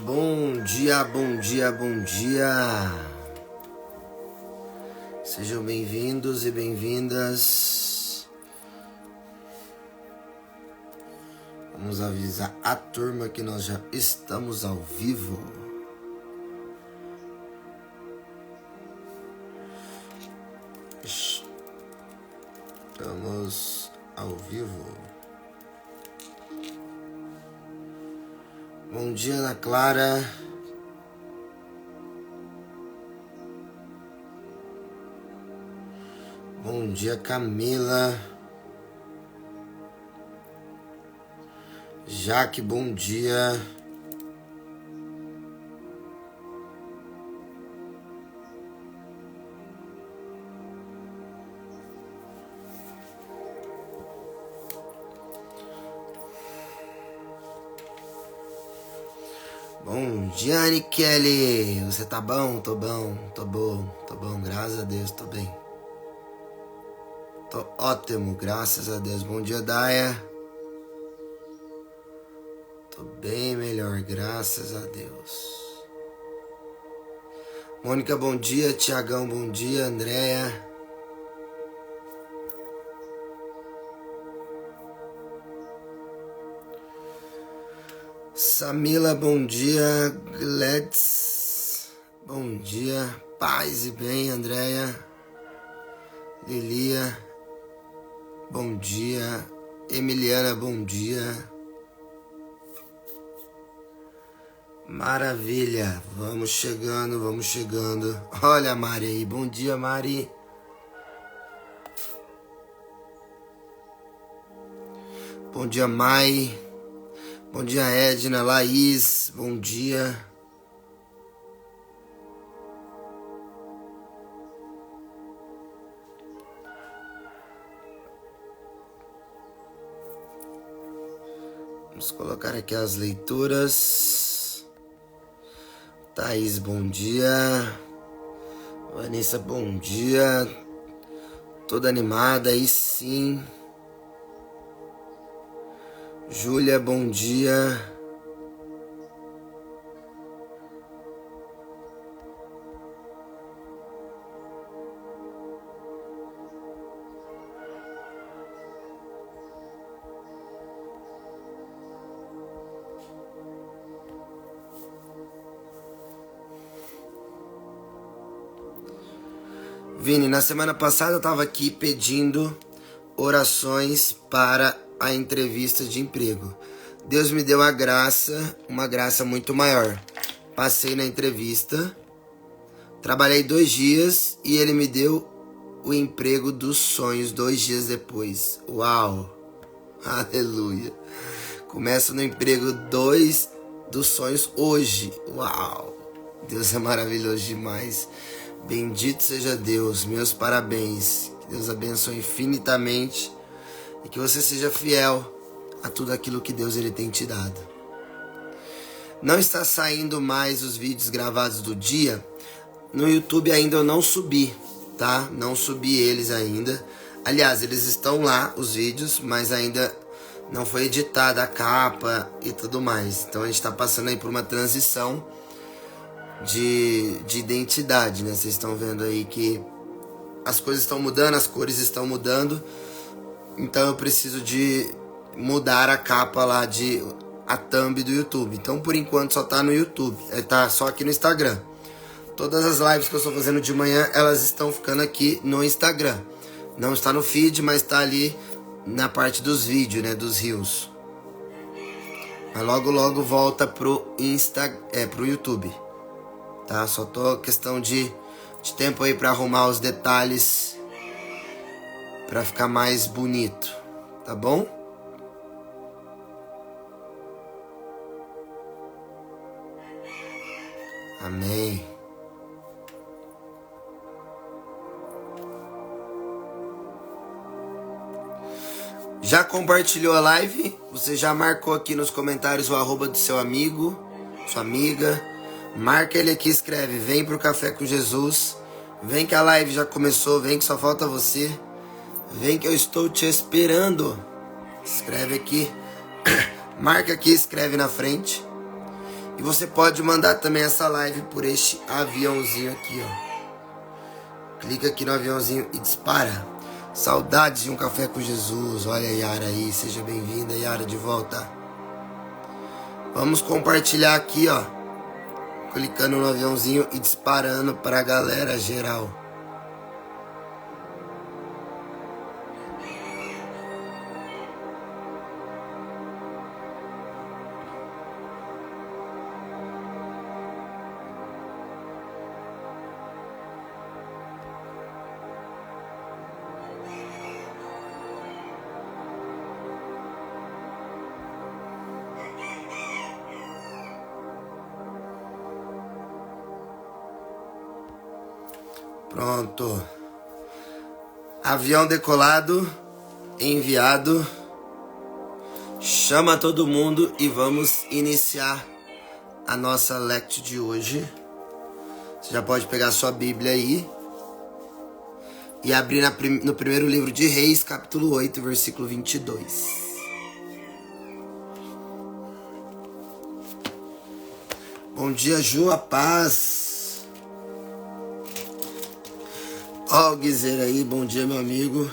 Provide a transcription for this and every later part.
Bom dia, bom dia, bom dia. Sejam bem-vindos e bem-vindas. Vamos avisar a turma que nós já estamos ao vivo. Estamos ao vivo. Bom dia, Ana Clara. Bom dia, Camila. Jaque, bom dia. Bom dia, Anne Kelly. Você tá bom? Tô bom, graças a Deus, tô bem. Tô ótimo, graças a Deus. Bom dia, Daia. Tô bem melhor, graças a Deus. Mônica, bom dia. Tiagão, bom dia. Andréia. Samila, bom dia. Gladys, bom dia. Paz e bem, Andréia. Lilia, bom dia. Emiliana, bom dia. Maravilha, vamos chegando. Olha a Mari aí, bom dia, Mari. Bom dia, Mai. Bom dia, Edna, Laís, bom dia. Vamos colocar aqui as leituras. Thaís, bom dia. Vanessa, bom dia. Toda animada aí sim. Júlia, bom dia. Vini, na semana passada eu estava aqui pedindo orações para a entrevista de emprego. Deus me deu uma graça muito maior. Passei na entrevista, trabalhei 2 dias e ele me deu o emprego dos sonhos 2 dias depois. Uau! Aleluia! Começo no emprego 2 dos sonhos hoje. Uau! Deus é maravilhoso demais. Bendito seja Deus, meus parabéns. Que Deus abençoe infinitamente e que você seja fiel a tudo aquilo que Deus ele tem te dado. Não está saindo mais os vídeos gravados do dia. No YouTube ainda eu não subi, tá? Não subi eles ainda. Aliás, eles estão lá, os vídeos, mas ainda não foi editada a capa e tudo mais. Então a gente está passando aí por uma transição de identidade, né? Vocês estão vendo aí que as coisas estão mudando, as cores estão mudando. Então eu preciso de mudar a capa lá, a thumb do YouTube. Então por enquanto só tá no YouTube, tá só aqui no Instagram. Todas as lives que eu estou fazendo de manhã, elas estão ficando aqui no Instagram. Não está no feed, mas está ali na parte dos vídeos, né, dos reels. Mas logo volta pro YouTube. Tá? Só tô questão de tempo aí para arrumar os detalhes para ficar mais bonito, tá bom? Amém. Já compartilhou a live? Você já marcou aqui nos comentários o arroba do seu amigo, sua amiga? Marca ele aqui, escreve, vem pro Café com Jesus. Vem que a live já começou, vem que só falta você. Vem que eu estou te esperando. Escreve aqui. Marca aqui, escreve na frente. E você pode mandar também essa live por este aviãozinho aqui, ó. Clica aqui no aviãozinho e dispara. Saudades de um Café com Jesus. Olha a Yara aí, seja bem-vinda, Yara, de volta. Vamos compartilhar aqui, ó. Clicando no aviãozinho e disparando para a galera geral. Pronto. Avião decolado, enviado. Chama todo mundo e vamos iniciar a nossa lectio de hoje. Você já pode pegar sua Bíblia aí e abrir no primeiro livro de Reis, capítulo 8, versículo 22. Bom dia, Ju, a paz. Ó, o Guizeira aí, bom dia, meu amigo.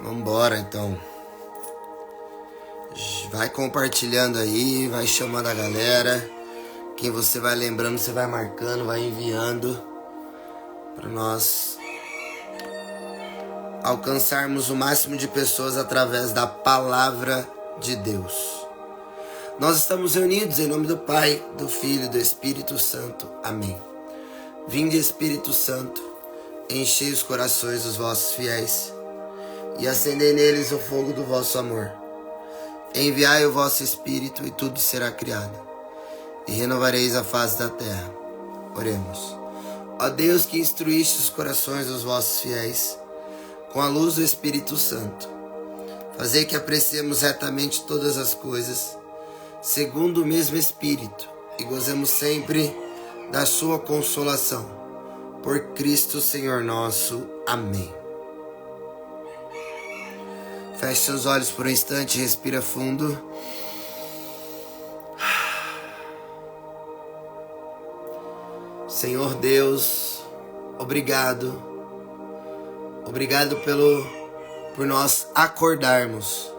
Vambora, então. Vai compartilhando aí, vai chamando a galera. Quem você vai lembrando, você vai marcando, vai enviando para nós alcançarmos o máximo de pessoas através da palavra de Deus. Nós estamos reunidos em nome do Pai, do Filho e do Espírito Santo. Amém. Vinde, Espírito Santo, enchei os corações dos vossos fiéis e acendei neles o fogo do vosso amor. Enviai o vosso Espírito e tudo será criado, e renovareis a face da terra. Oremos. Ó Deus, que instruíste os corações dos vossos fiéis com a luz do Espírito Santo, fazei que apreciemos retamente todas as coisas, segundo o mesmo Espírito, e gozemos sempre da sua consolação. Por Cristo Senhor nosso. Amém. Feche seus olhos por um instante, respira fundo. Senhor Deus, obrigado. Obrigado por nós acordarmos.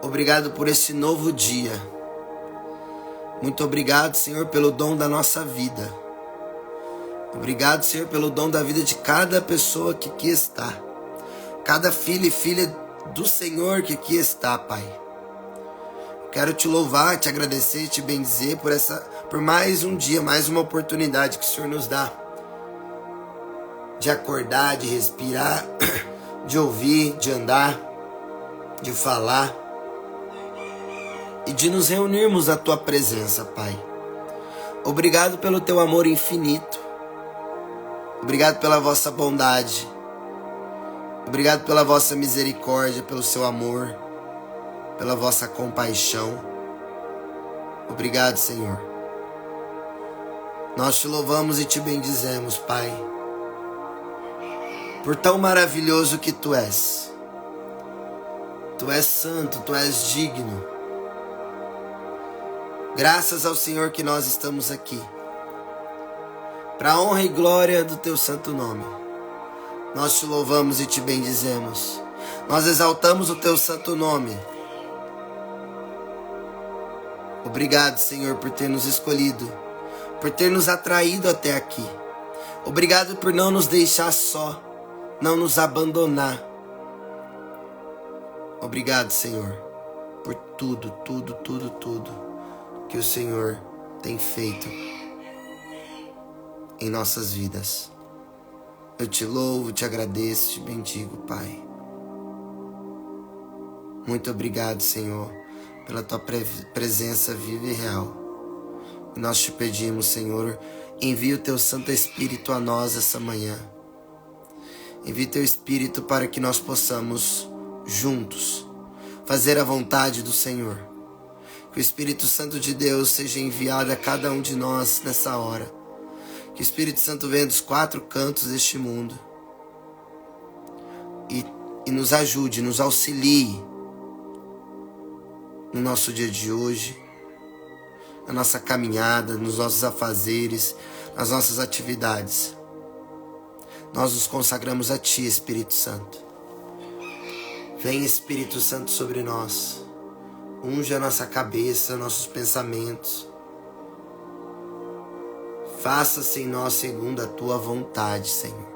Obrigado por esse novo dia. Muito obrigado, Senhor, pelo dom da nossa vida. Obrigado, Senhor, pelo dom da vida de cada pessoa que aqui está. Cada filho e filha do Senhor que aqui está, Pai. Quero te louvar, te agradecer, te bendizer por mais um dia, mais uma oportunidade que o Senhor nos dá. De acordar, de respirar, de ouvir, de andar, de falar e de nos reunirmos à Tua presença, Pai. Obrigado pelo Teu amor infinito. Obrigado pela vossa bondade. Obrigado pela vossa misericórdia, pelo seu amor, pela vossa compaixão. Obrigado, Senhor. Nós te louvamos e te bendizemos, Pai, por tão maravilhoso que Tu és. Tu és santo, Tu és digno. Graças ao Senhor que nós estamos aqui, para a honra e glória do Teu santo nome. Nós te louvamos e te bendizemos. Nós exaltamos o Teu santo nome. Obrigado, Senhor, por ter nos escolhido, por ter nos atraído até aqui. Obrigado por não nos deixar só, não nos abandonar. Obrigado, Senhor, por tudo que o Senhor tem feito em nossas vidas. Eu te louvo, te agradeço, te bendigo, Pai. Muito obrigado, Senhor, pela tua presença viva e real. E nós te pedimos, Senhor, envia o teu Santo Espírito a nós essa manhã. Envia o teu Espírito para que nós possamos, juntos, fazer a vontade do Senhor. Que o Espírito Santo de Deus seja enviado a cada um de nós nessa hora. Que o Espírito Santo venha dos quatro cantos deste mundo e nos ajude, nos auxilie no nosso dia de hoje, na nossa caminhada, nos nossos afazeres, nas nossas atividades. Nós nos consagramos a Ti, Espírito Santo. Vem, Espírito Santo, sobre nós. Unge a nossa cabeça, nossos pensamentos. Faça-se em nós segundo a Tua vontade, Senhor.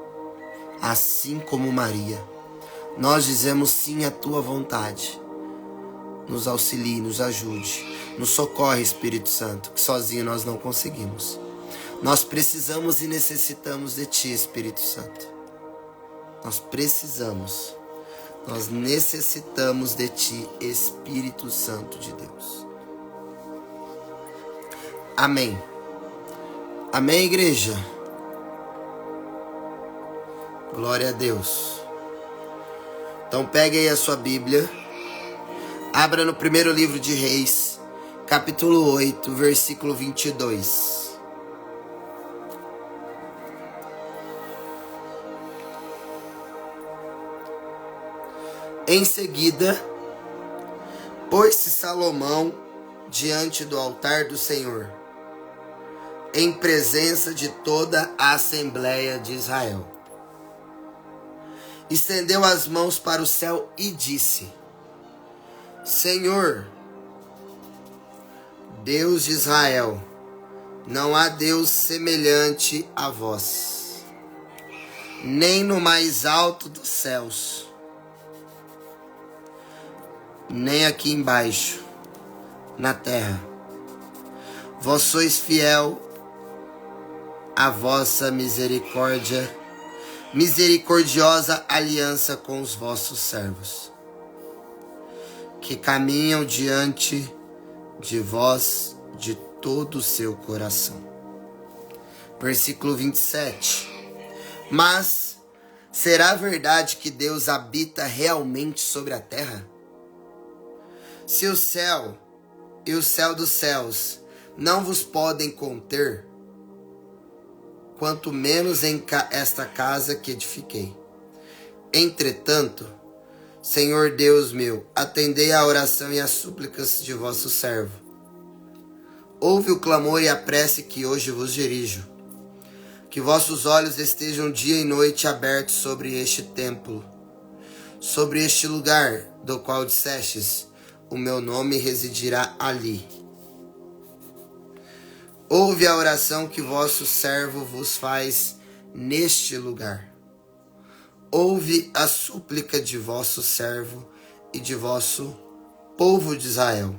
Assim como Maria, nós dizemos sim à Tua vontade. Nos auxilie, nos ajude, nos socorre, Espírito Santo, que sozinho nós não conseguimos. Nós precisamos e necessitamos de Ti, Espírito Santo. Nós necessitamos de Ti, Espírito Santo de Deus. Amém. Amém, igreja? Glória a Deus. Então pegue aí a sua Bíblia. Abra no primeiro livro de Reis, capítulo 8, versículo 22. Em seguida, pôs-se Salomão diante do altar do Senhor, em presença de toda a Assembleia de Israel. Estendeu as mãos para o céu e disse: Senhor, Deus de Israel, não há Deus semelhante a vós, nem no mais alto dos céus, nem aqui embaixo, na terra. Vós sois fiel à vossa misericordiosa aliança com os vossos servos, que caminham diante de vós de todo o seu coração. Versículo 27. Mas será verdade que Deus habita realmente sobre a terra? Se o céu e o céu dos céus não vos podem conter, quanto menos em esta casa que edifiquei. Entretanto, Senhor Deus meu, atendei à oração e às súplicas de vosso servo. Ouve o clamor e a prece que hoje vos dirijo. Que vossos olhos estejam dia e noite abertos sobre este templo, sobre este lugar do qual dissestes, o meu nome residirá ali. Ouve a oração que vosso servo vos faz neste lugar. Ouve a súplica de vosso servo e de vosso povo de Israel,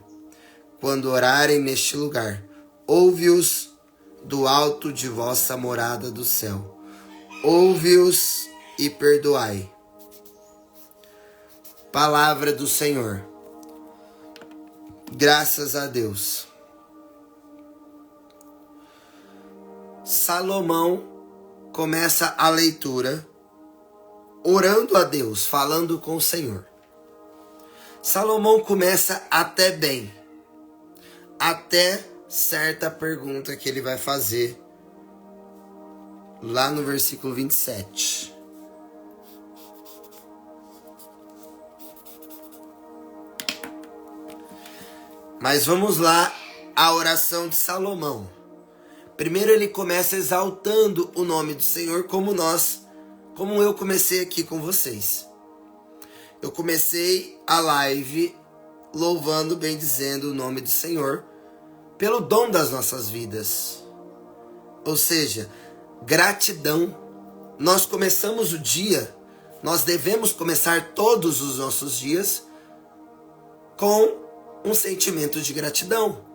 quando orarem neste lugar. Ouve-os do alto de vossa morada do céu. Ouve-os e perdoai. Palavra do Senhor. Graças a Deus. Salomão começa a leitura orando a Deus, falando com o Senhor. Salomão começa até bem, até certa pergunta que ele vai fazer lá no versículo 27. Mas vamos lá, a oração de Salomão. Primeiro ele começa exaltando o nome do Senhor, como eu comecei aqui com vocês. Eu comecei a live louvando, bendizendo o nome do Senhor pelo dom das nossas vidas. Ou seja, gratidão. Nós começamos o dia, nós devemos começar todos os nossos dias com um sentimento de gratidão,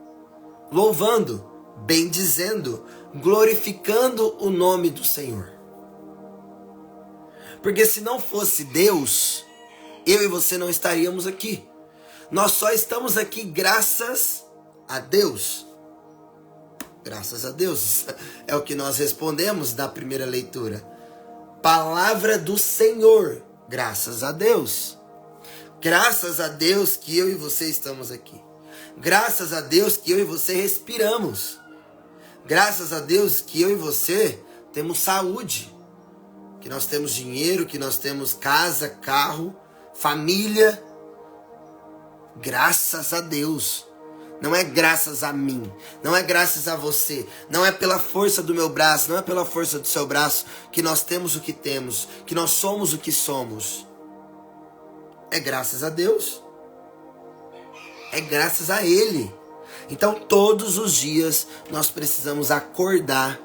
louvando, bendizendo, glorificando o nome do Senhor. Porque se não fosse Deus, eu e você não estaríamos aqui. Nós só estamos aqui graças a Deus. Graças a Deus. É o que nós respondemos na primeira leitura. Palavra do Senhor. Graças a Deus. Graças a Deus que eu e você estamos aqui. Graças a Deus que eu e você respiramos. Graças a Deus que eu e você temos saúde. Que nós temos dinheiro, que nós temos casa, carro, família. Graças a Deus. Não é graças a mim, não é graças a você, não é pela força do meu braço, não é pela força do seu braço que nós temos o que temos, que nós somos o que somos. É graças a Deus. É graças a Ele. Então todos os dias nós precisamos acordar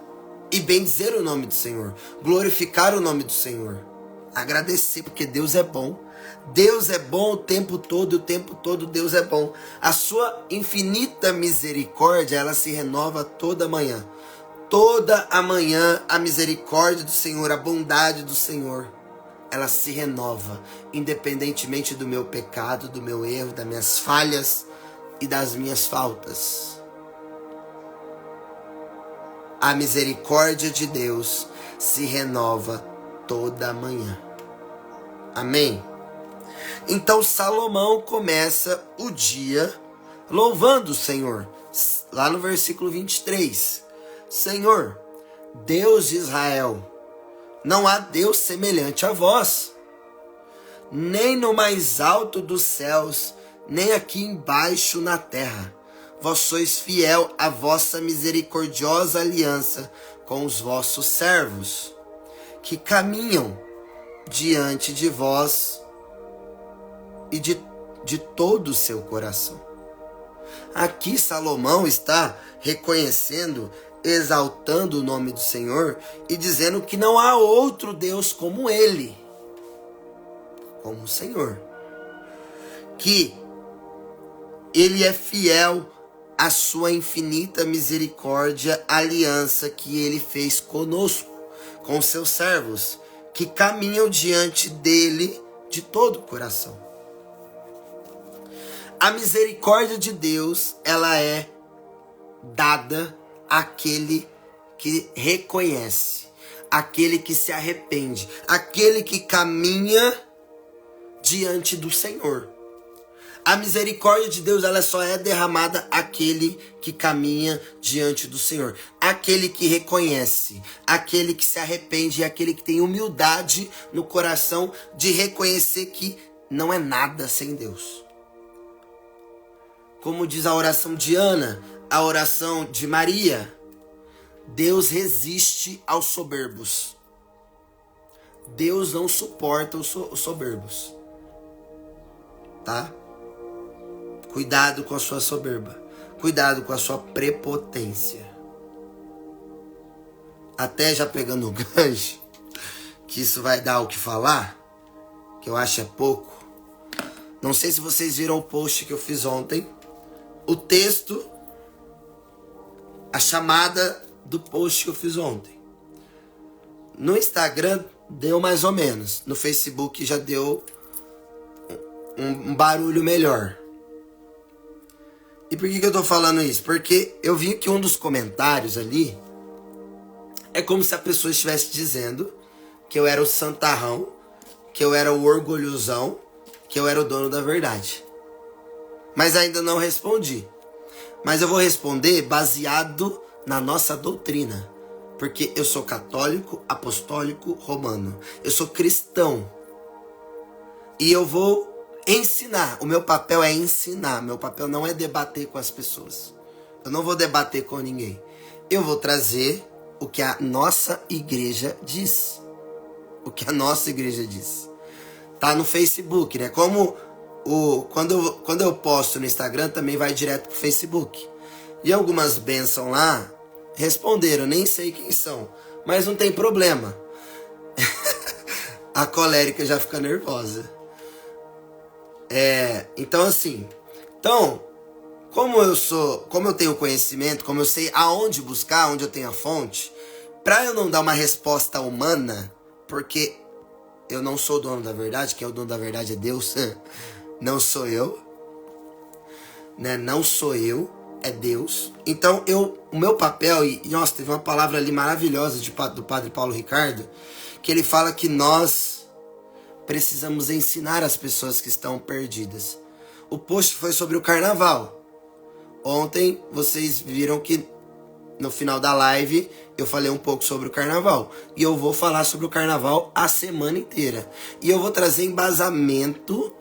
e bendizer o nome do Senhor, glorificar o nome do Senhor, agradecer, porque Deus é bom. Deus é bom o tempo todo Deus é bom. A sua infinita misericórdia, ela se renova toda manhã. Toda a manhã a misericórdia do Senhor, a bondade do Senhor, ela se renova, independentemente do meu pecado, do meu erro, das minhas falhas e das minhas faltas. A misericórdia de Deus se renova toda manhã. Amém? Então Salomão começa o dia louvando o Senhor. Lá no versículo 23. Senhor, Deus de Israel, não há Deus semelhante a vós, nem no mais alto dos céus, nem aqui embaixo na terra. Vós sois fiel à vossa misericordiosa aliança com os vossos servos, que caminham diante de vós e de todo o seu coração. Aqui Salomão está reconhecendo, exaltando o nome do Senhor e dizendo que não há outro Deus como Ele, como o Senhor. Que Ele é fiel à sua infinita misericórdia, aliança que Ele fez conosco, com seus servos, que caminham diante dEle de todo o coração. A misericórdia de Deus, ela é dada àquele que reconhece, àquele que se arrepende, àquele que caminha diante do Senhor. A misericórdia de Deus, ela só é derramada àquele que caminha diante do Senhor, aquele que reconhece, aquele que se arrepende, aquele que tem humildade no coração de reconhecer que não é nada sem Deus. Como diz a oração de Ana, a oração de Maria, Deus resiste aos soberbos. Deus não suporta os soberbos. Tá? Cuidado com a sua soberba. Cuidado com a sua prepotência. Até já pegando o gancho, que isso vai dar o que falar, que eu acho é pouco. Não sei se vocês viram o post que eu fiz ontem. O texto, a chamada do post que eu fiz ontem. No Instagram deu mais ou menos. No Facebook já deu um barulho melhor. E por que eu tô falando isso? Porque eu vi que um dos comentários ali é como se a pessoa estivesse dizendo que eu era o santarrão, que eu era o orgulhosão, que eu era o dono da verdade. Mas ainda não respondi. Mas eu vou responder baseado na nossa doutrina. Porque eu sou católico, apostólico, romano. Eu sou cristão. E eu vou ensinar. O meu papel é ensinar. Meu papel não é debater com as pessoas. Eu não vou debater com ninguém. Eu vou trazer o que a nossa igreja diz. O que a nossa igreja diz. Tá no Facebook, né? Como quando eu posto no Instagram, também vai direto pro Facebook. E algumas bênçãos lá responderam, nem sei quem são, mas não tem problema. A colérica já fica nervosa. Então assim, como eu tenho conhecimento, como eu sei aonde buscar, onde eu tenho a fonte, para eu não dar uma resposta humana, porque eu não sou o dono da verdade, quem é o dono da verdade é Deus, não sou eu. né? Não sou eu, é Deus. Então o meu papel, e nossa, teve uma palavra ali maravilhosa do Padre Paulo Ricardo, que ele fala que nós precisamos ensinar as pessoas que estão perdidas. O post foi sobre o carnaval. Ontem vocês viram que no final da live eu falei um pouco sobre o carnaval. E eu vou falar sobre o carnaval a semana inteira. E eu vou trazer embasamento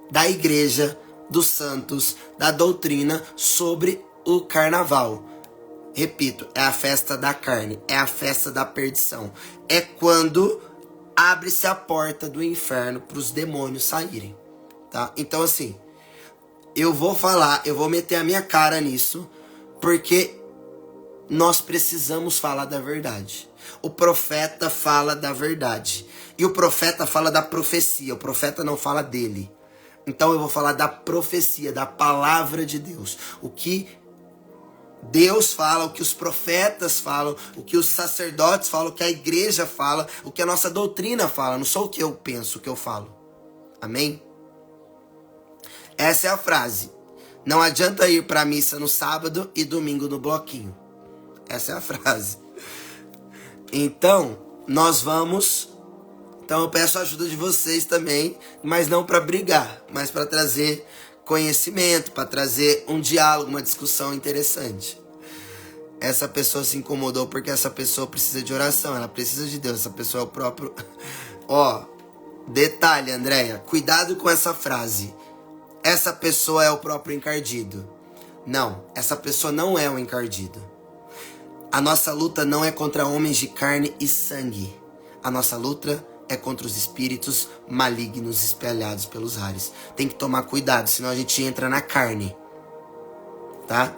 da igreja, dos santos, da doutrina sobre o carnaval. Repito, é a festa da carne, é a festa da perdição. É quando abre-se a porta do inferno para os demônios saírem, tá? Então assim, eu vou falar, eu vou meter a minha cara nisso, porque nós precisamos falar da verdade. O profeta fala da verdade. E o profeta fala da profecia, o profeta não fala dele. Então eu vou falar da profecia, da palavra de Deus. O que Deus fala, o que os profetas falam, o que os sacerdotes falam, o que a igreja fala, o que a nossa doutrina fala. Não sou o que eu penso, o que eu falo. Amém? Essa é a frase. Não adianta ir para a missa no sábado e domingo no bloquinho. Essa é a frase. Então, nós vamos... Então eu peço a ajuda de vocês também, mas não para brigar, mas para trazer conhecimento, para trazer um diálogo, uma discussão interessante. Essa pessoa se incomodou porque essa pessoa precisa de oração, ela precisa de Deus, essa pessoa é o próprio... Ó, detalhe, Andréia, cuidado com essa frase. Essa pessoa é o próprio encardido. Não, essa pessoa não é o encardido. A nossa luta não é contra homens de carne e sangue. A nossa luta é contra os espíritos malignos espalhados pelos ares. Tem que tomar cuidado, senão a gente entra na carne. Tá?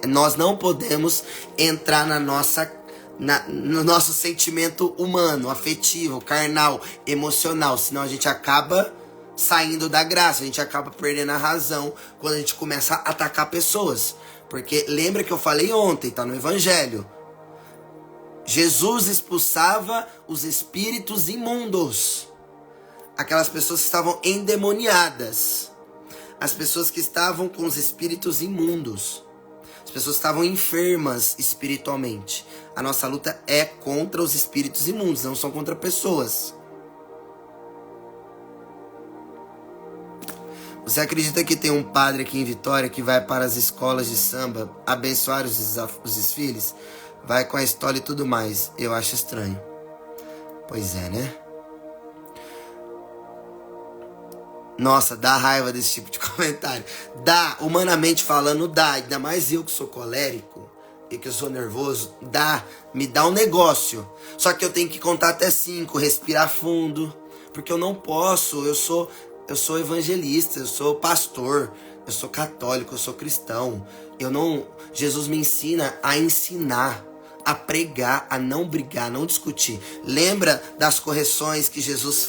Nós não podemos entrar no nosso sentimento humano, afetivo, carnal, emocional, senão a gente acaba saindo da graça, a gente acaba perdendo a razão quando a gente começa a atacar pessoas. Porque lembra que eu falei ontem, tá no Evangelho. Jesus expulsava os espíritos imundos. Aquelas pessoas que estavam endemoniadas. As pessoas que estavam com os espíritos imundos. As pessoas que estavam enfermas espiritualmente. A nossa luta é contra os espíritos imundos, não são contra pessoas. Você acredita que tem um padre aqui em Vitória que vai para as escolas de samba abençoar os desfiles? Vai com a história e tudo mais. Eu acho estranho. Pois é, né? Nossa, dá raiva desse tipo de comentário. Dá, humanamente falando, dá. Ainda mais eu que sou colérico e que eu sou nervoso. Dá, me dá um negócio. Só que eu tenho que contar até 5, respirar fundo. Porque eu não posso, eu sou evangelista, eu sou pastor, eu sou católico, eu sou cristão. Jesus me ensina a ensinar, a pregar, a não brigar, a não discutir. Lembra das correções que Jesus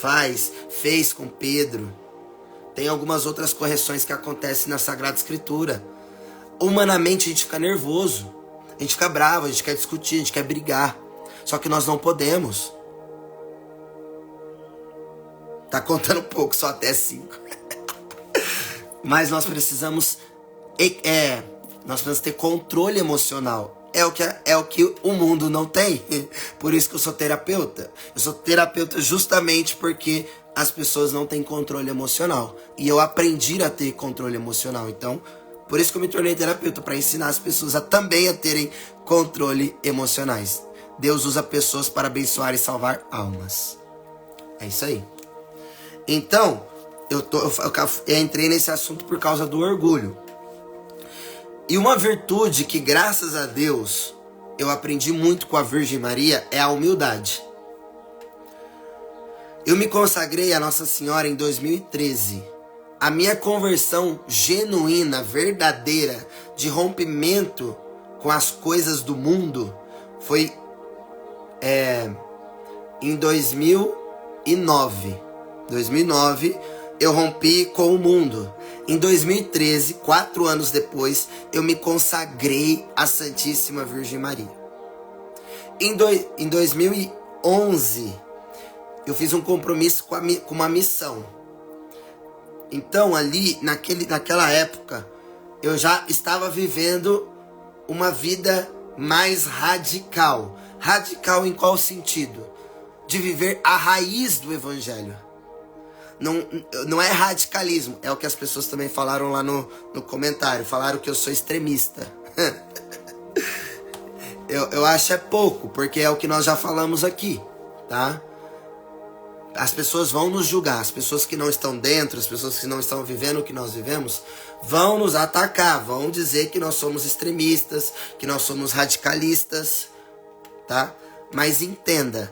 fez com Pedro? Tem algumas outras correções que acontecem na Sagrada Escritura. Humanamente a gente fica nervoso, a gente fica bravo, a gente quer discutir, a gente quer brigar. Só que nós não podemos. Tá contando pouco, só até 5. Mas nós precisamos ter controle emocional. É o que o mundo não tem. Por isso que eu sou terapeuta. Eu sou terapeuta justamente porque as pessoas não têm controle emocional. E eu aprendi a ter controle emocional. Então, por isso que eu me tornei terapeuta, para ensinar as pessoas também a terem controle emocionais. Deus usa pessoas para abençoar e salvar almas. É isso aí. Então, eu entrei nesse assunto por causa do orgulho. E uma virtude que, graças a Deus, eu aprendi muito com a Virgem Maria é a humildade. Eu me consagrei a Nossa Senhora em 2013. A minha conversão genuína, verdadeira, de rompimento com as coisas do mundo foi em 2009. 2009 eu rompi com o mundo. Em 2013, 4 anos depois, eu me consagrei à Santíssima Virgem Maria. Em 2011, eu fiz um compromisso com uma missão. Então ali, naquela época, eu já estava vivendo uma vida mais radical. Radical em qual sentido? De viver a raiz do evangelho. Não é radicalismo, é o que as pessoas também falaram lá no comentário. Falaram que eu sou extremista. eu acho é pouco, porque é o que nós já falamos aqui, tá? As pessoas vão nos julgar, as pessoas que não estão dentro, as pessoas que não estão vivendo o que nós vivemos, vão nos atacar, vão dizer que nós somos extremistas, que nós somos radicalistas, tá? Mas entenda,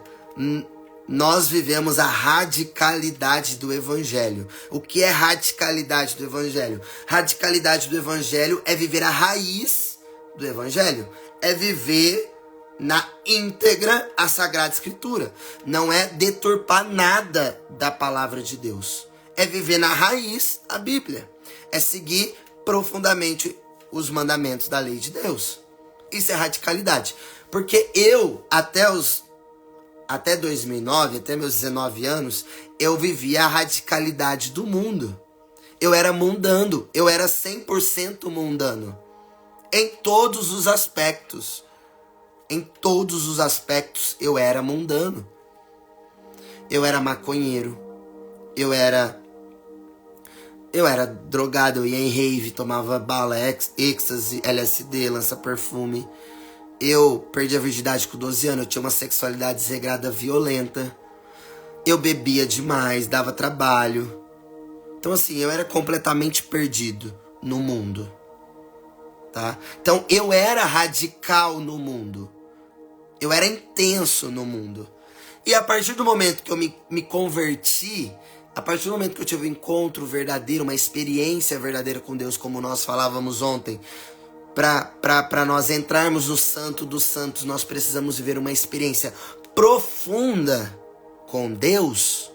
nós vivemos a radicalidade do evangelho. O que é radicalidade do evangelho? Radicalidade do evangelho é viver a raiz do evangelho, é viver na íntegra a Sagrada Escritura. Não é deturpar nada da palavra de Deus. É viver na raiz a Bíblia. É seguir profundamente os mandamentos da lei de Deus. Isso é radicalidade. Porque eu, até 2009, até meus 19 anos, eu vivia a radicalidade do mundo. Eu era mundano. Eu era 100% mundano. Em todos os aspectos. Em todos os aspectos eu era mundano. Eu era maconheiro. Eu era drogado, eu ia em rave, tomava bala, êxtase, LSD, lança-perfume. Eu perdi a virgindade com 12 anos, eu tinha uma sexualidade desregrada violenta. Eu bebia demais, dava trabalho. Então assim, eu era completamente perdido no mundo. Tá? Então eu era radical no mundo. Eu era intenso no mundo. E a partir do momento que eu me converti, a partir do momento que eu tive um encontro verdadeiro, uma experiência verdadeira com Deus, como nós falávamos ontem, para nós entrarmos no Santo dos Santos, nós precisamos viver uma experiência profunda com Deus.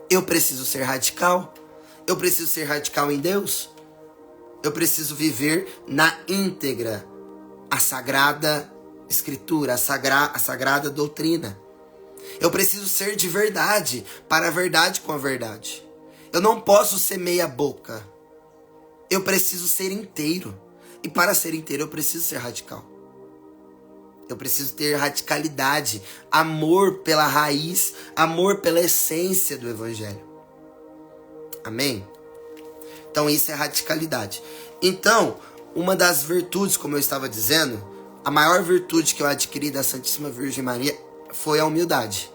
Eu preciso ser radical. Eu preciso ser radical em Deus. Eu preciso viver na íntegra a Sagrada Escritura, a sagrada doutrina. Eu preciso ser de verdade, para a verdade com a verdade. Eu não posso ser meia boca. Eu preciso ser inteiro. E para ser inteiro eu preciso ser radical. Eu preciso ter radicalidade, amor pela raiz, amor pela essência do Evangelho. Amém? Então isso é radicalidade. Então, uma das virtudes, como eu estava dizendo, a maior virtude que eu adquiri da Santíssima Virgem Maria foi a humildade.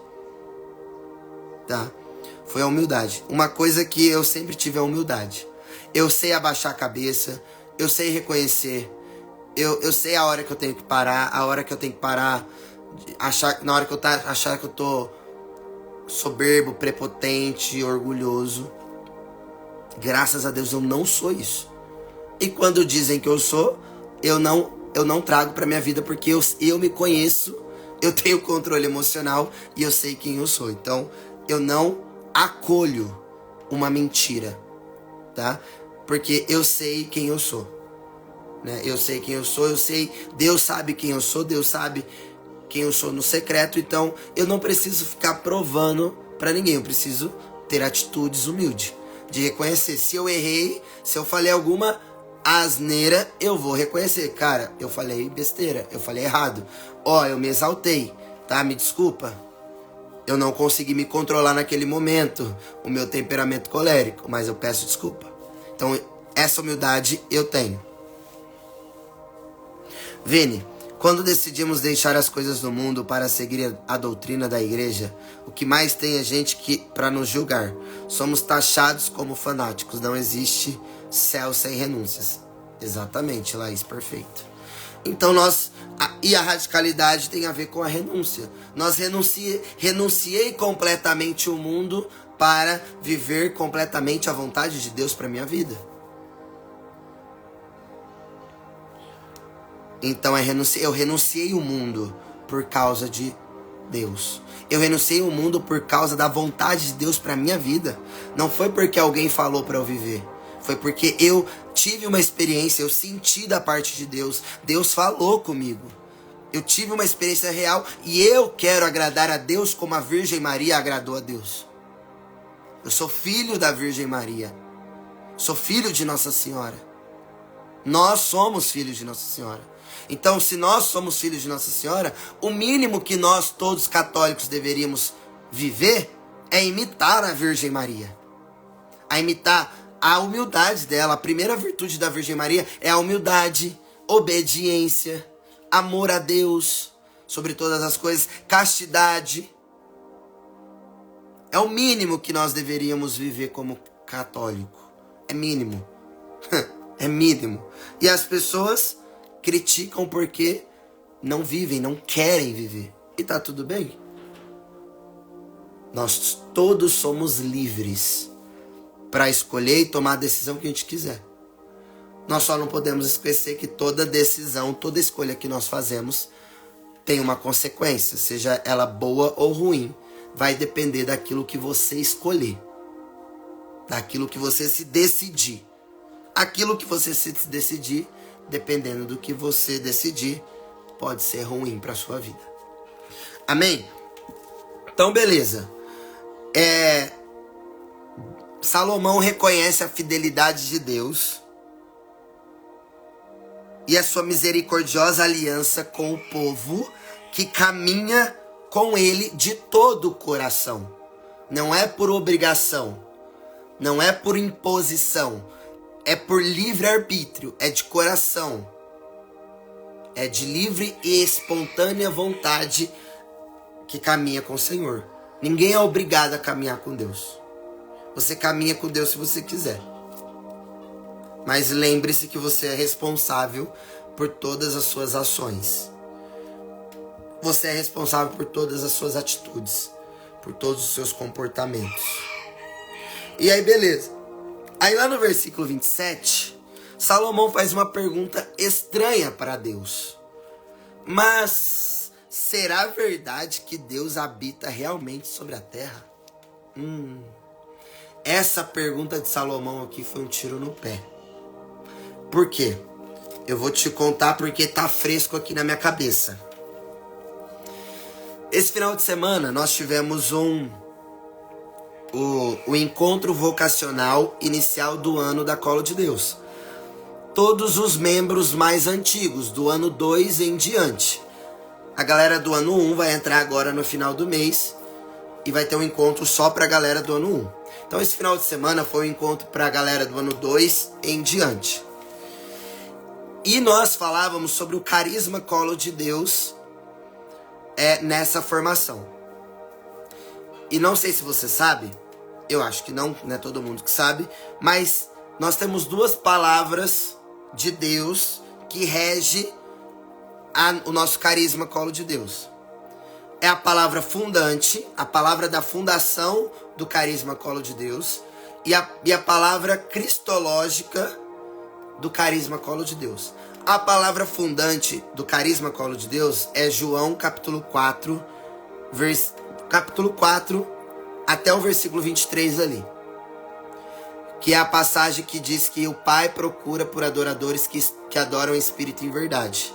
Tá? Foi a humildade. Uma coisa que eu sempre tive é a humildade. Eu sei abaixar a cabeça, eu sei reconhecer, eu sei a hora que eu tenho que parar, a hora que eu tenho que parar, na hora que eu achar que eu tô soberbo, prepotente, orgulhoso. Graças a Deus eu não sou isso. E quando dizem que eu sou, eu não trago pra minha vida, porque eu me conheço, eu tenho controle emocional e eu sei quem eu sou. Então eu não acolho uma mentira, tá? Porque eu sei quem eu sou, né? Eu sei quem eu sou, eu sei, Deus sabe quem eu sou, Deus sabe quem eu sou no secreto. Então eu não preciso ficar provando pra ninguém, eu preciso ter atitudes humildes, de reconhecer. Se eu errei, se eu falei alguma asneira, eu vou reconhecer. Cara, eu falei besteira, eu falei errado. Eu me exaltei, tá? Me desculpa. Eu não consegui me controlar naquele momento, o meu temperamento colérico, mas eu peço desculpa. Então, essa humildade eu tenho. Vini, quando decidimos deixar as coisas do mundo para seguir a doutrina da igreja, o que mais tem é gente para nos julgar. Somos taxados como fanáticos. Não existe céu sem renúncias. Exatamente, Laís, perfeito. Então e a radicalidade tem a ver com a renúncia. Renunciei completamente o mundo para viver completamente a vontade de Deus para minha vida. Então eu renunciei o mundo por causa de Deus. Eu renunciei o mundo por causa da vontade de Deus para minha vida. Não foi porque alguém falou para eu viver. Foi porque eu tive uma experiência, eu senti da parte de Deus. Deus falou comigo. Eu tive uma experiência real e eu quero agradar a Deus como a Virgem Maria agradou a Deus. Eu sou filho da Virgem Maria. Sou filho de Nossa Senhora. Nós somos filhos de Nossa Senhora. Então, se nós somos filhos de Nossa Senhora, o mínimo que nós, todos católicos, deveríamos viver é imitar a Virgem Maria. A imitar a humildade dela. A primeira virtude da Virgem Maria é a humildade, obediência, amor a Deus, sobre todas as coisas, castidade. É o mínimo que nós deveríamos viver como católico. É mínimo. É mínimo. E as pessoas criticam porque não vivem, não querem viver. E tá tudo bem. Nós todos somos livres para escolher e tomar a decisão que a gente quiser. Nós só não podemos esquecer que toda decisão, toda escolha que nós fazemos tem uma consequência, seja ela boa ou ruim. Vai depender daquilo que você escolher, daquilo que você se decidir. Aquilo que você se decidir, dependendo do que você decidir, pode ser ruim para sua vida. Amém? Então, beleza. Salomão reconhece a fidelidade de Deus e a sua misericordiosa aliança com o povo que caminha com ele de todo o coração. Não é por obrigação, não é por imposição, é por livre-arbítrio, é de coração. É de livre e espontânea vontade que caminha com o Senhor. Ninguém é obrigado a caminhar com Deus. Você caminha com Deus se você quiser. Mas lembre-se que você é responsável por todas as suas ações. Você é responsável por todas as suas atitudes, por todos os seus comportamentos. E aí, beleza. Aí lá no versículo 27, Salomão faz uma pergunta estranha para Deus. Mas será verdade que Deus habita realmente sobre a terra? Essa pergunta de Salomão aqui foi um tiro no pé. Por quê? Eu vou te contar porque tá fresco aqui na minha cabeça. Esse final de semana nós tivemos o encontro vocacional inicial do ano da Colo de Deus. Todos os membros mais antigos, do ano 2 em diante. A galera do ano 1 vai entrar agora no final do mês e vai ter um encontro só pra galera do ano 1. Então esse final de semana foi um encontro pra galera do ano 2 em diante. E nós falávamos sobre o carisma Colo de Deus nessa formação. E não sei se você sabe, eu acho que não é todo mundo que sabe, mas nós temos duas palavras de Deus que rege o nosso carisma Colo de Deus. É a palavra fundante, a palavra da fundação do carisma Colo de Deus, e a palavra cristológica do carisma Colo de Deus. A palavra fundante do carisma Colo de Deus é João capítulo 4, capítulo 4 até o versículo 23 ali. Que é a passagem que diz que o Pai procura por adoradores que adoram o Espírito em verdade.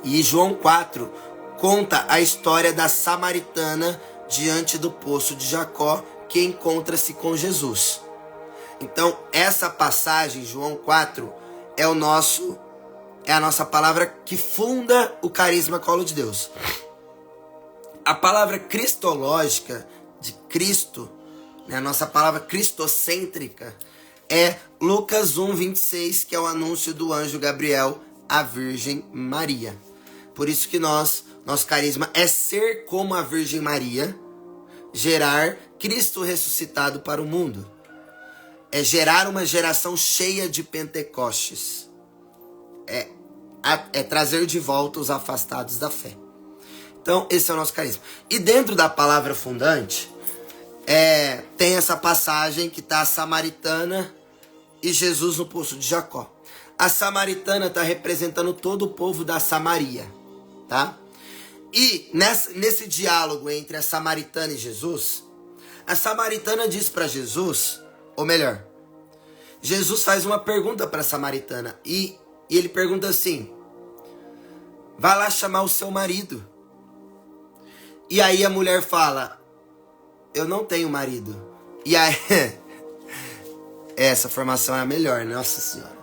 E João 4 conta a história da samaritana diante do poço de Jacó, que encontra-se com Jesus. Então, essa passagem, João 4, é a nossa palavra que funda o carisma Colo de Deus. A palavra cristológica, de Cristo, a nossa palavra cristocêntrica, é Lucas 1, 26, que é o anúncio do anjo Gabriel à Virgem Maria. Por isso que nosso carisma é ser como a Virgem Maria, gerar Cristo ressuscitado para o mundo. É gerar uma geração cheia de Pentecostes. É trazer de volta os afastados da fé. Então, esse é o nosso carisma. E dentro da palavra fundante, tem essa passagem que está a samaritana e Jesus no poço de Jacó. A samaritana está representando todo o povo da Samaria, tá? E nesse diálogo entre a samaritana e Jesus, a samaritana diz para Jesus, ou melhor, Jesus faz uma pergunta para a samaritana e ele pergunta assim: vai lá chamar o seu marido. E aí a mulher fala: eu não tenho marido. E aí Essa formação é a melhor, nossa senhora.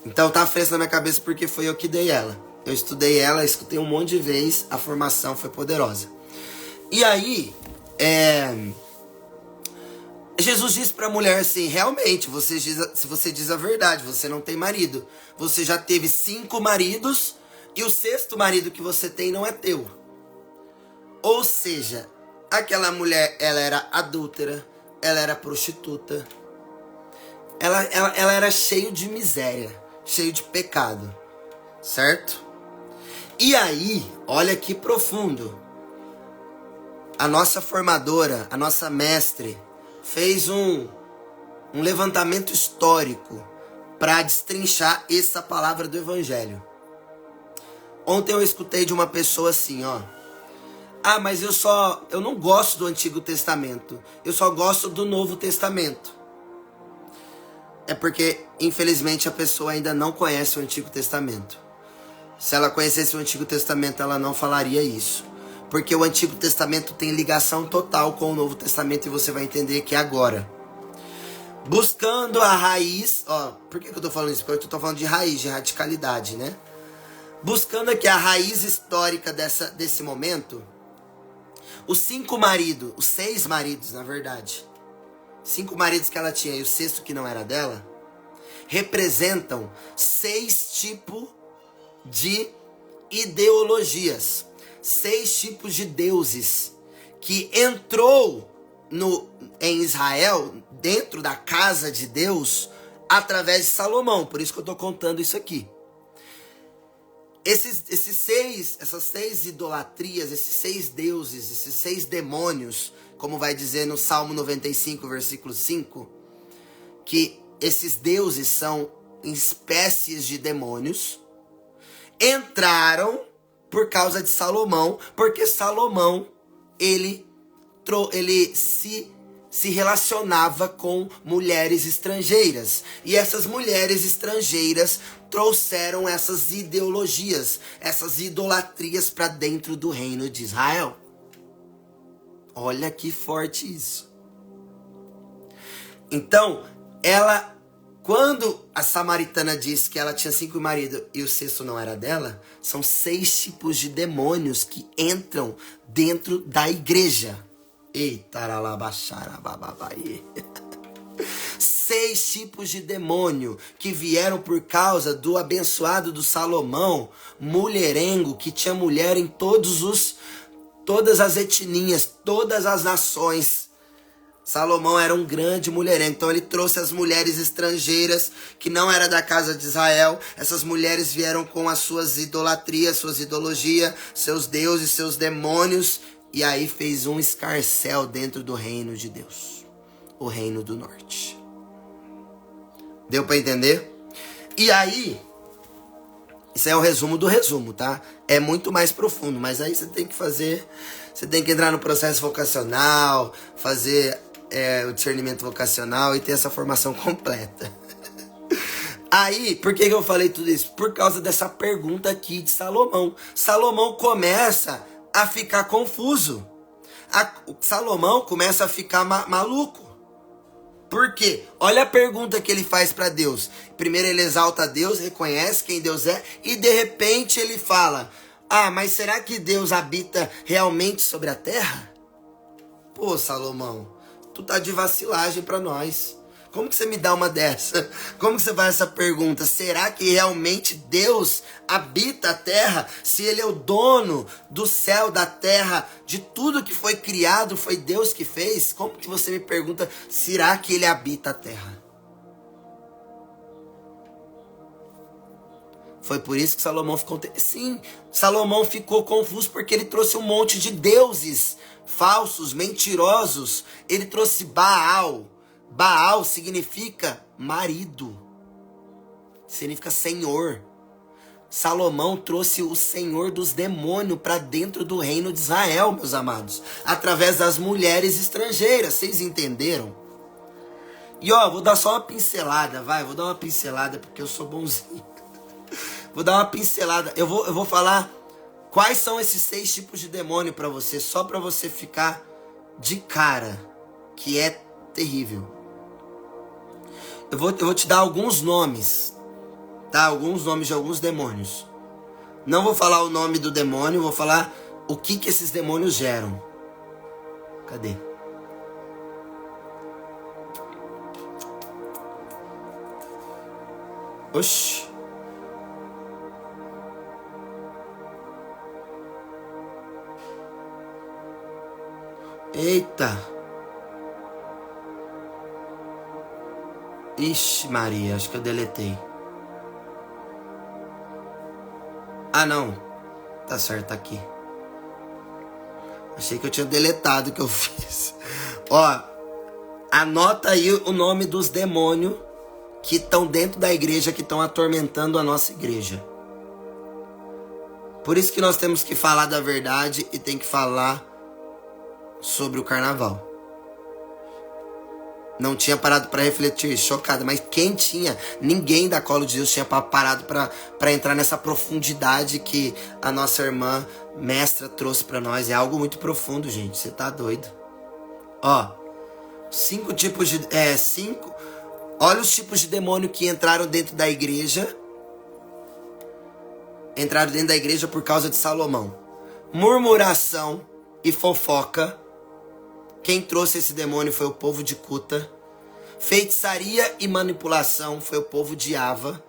Então tá fresco na minha cabeça porque foi eu que dei ela. Eu estudei ela, escutei um monte de vezes, a formação foi poderosa. E aí, Jesus disse pra mulher assim, realmente, se você diz a verdade, você não tem marido. Você já teve 5 maridos e o 6º marido que você tem não é teu. Ou seja, aquela mulher, ela era adúltera, ela era prostituta, ela era cheio de miséria, cheio de pecado, certo? E aí, olha que profundo. A nossa formadora, a nossa mestre, fez um levantamento histórico para destrinchar essa palavra do evangelho. Ontem eu escutei de uma pessoa assim, ó. Ah, mas eu não gosto do Antigo Testamento. Eu só gosto do Novo Testamento. É porque, infelizmente, a pessoa ainda não conhece o Antigo Testamento. Se ela conhecesse o Antigo Testamento, ela não falaria isso. Porque o Antigo Testamento tem ligação total com o Novo Testamento e você vai entender que é agora. Buscando a raiz, ó, por que eu tô falando isso? Porque eu tô falando de raiz, de radicalidade, né? Buscando aqui a raiz histórica desse momento, os 6 maridos, na verdade, 5 maridos que ela tinha e o 6º que não era dela, representam 6 tipos de ideologias, 6 tipos de deuses que entrou em Israel, dentro da casa de Deus, através de Salomão. Por isso que eu estou contando isso aqui. Essas 6 idolatrias, esses 6 deuses, esses 6 demônios, como vai dizer no Salmo 95, versículo 5, que esses deuses são espécies de demônios, entraram por causa de Salomão, porque Salomão, ele se relacionava com mulheres estrangeiras. E essas mulheres estrangeiras trouxeram essas ideologias, essas idolatrias para dentro do reino de Israel. Olha que forte isso. Então, quando a samaritana disse que ela tinha 5 maridos e o 6º não era dela, são 6 tipos de demônios que entram dentro da igreja. Eita, bababaie. 6 tipos de demônio que vieram por causa do abençoado do Salomão, mulherengo, que tinha mulher em todas as etnias, todas as nações. Salomão era um grande mulherengo, então ele trouxe as mulheres estrangeiras que não era da casa de Israel. Essas mulheres vieram com as suas idolatrias, suas ideologias, seus deuses, seus demônios, e aí fez um escarcéu dentro do reino de Deus, o reino do norte. Deu para entender? E aí, isso é o resumo do resumo, tá? É muito mais profundo, mas aí você tem que entrar no processo vocacional, fazer o discernimento vocacional e ter essa formação completa. Aí, por que eu falei tudo isso? Por causa dessa pergunta aqui de Salomão. Salomão começa a ficar confuso. Salomão começa a ficar maluco. Por quê? Olha a pergunta que ele faz para Deus. Primeiro ele exalta Deus, reconhece quem Deus é, e de repente ele fala: ah, mas será que Deus habita realmente sobre a terra? Pô, Salomão, tu tá de vacilagem para nós. Como que você me dá uma dessa? Como que você faz essa pergunta? Será que realmente Deus habita a terra? Se Ele é o dono do céu, da terra, de tudo que foi criado, foi Deus que fez? Como que você me pergunta, será que Ele habita a terra? Foi por isso que Salomão ficou... Sim, Salomão ficou confuso porque ele trouxe um monte de deuses falsos, mentirosos. Ele trouxe Baal. Baal significa marido, significa senhor. Salomão trouxe o senhor dos demônios para dentro do reino de Israel, meus amados, através das mulheres estrangeiras. Vocês entenderam? E ó, vou dar só uma pincelada, vou dar uma pincelada porque eu sou bonzinho. Vou dar uma pincelada, eu vou falar quais são esses 6 tipos de demônio para você, só para você ficar de cara, que é terrível. Eu vou te dar alguns nomes, tá? Alguns nomes de alguns demônios. Não vou falar o nome do demônio, vou falar o que esses demônios geram. Cadê? Oxi. Eita. Ixi, Maria, acho que eu deletei. Ah, não. Tá certo, tá aqui. Achei que eu tinha deletado o que eu fiz. Ó, anota aí o nome dos demônios que estão dentro da igreja, que estão atormentando a nossa igreja. Por isso que nós temos que falar da verdade e tem que falar sobre o carnaval. Não tinha parado para refletir, chocada, mas quem tinha? Ninguém da Colo de Deus tinha parado para entrar nessa profundidade que a nossa irmã mestra trouxe para nós. É algo muito profundo, gente, você tá doido. Ó, 5 tipos de... Olha os tipos de demônio que entraram dentro da igreja. Entraram dentro da igreja por causa de Salomão. Murmuração e fofoca. Quem trouxe esse demônio foi o povo de Cuta. Feitiçaria e manipulação foi o povo de Ava,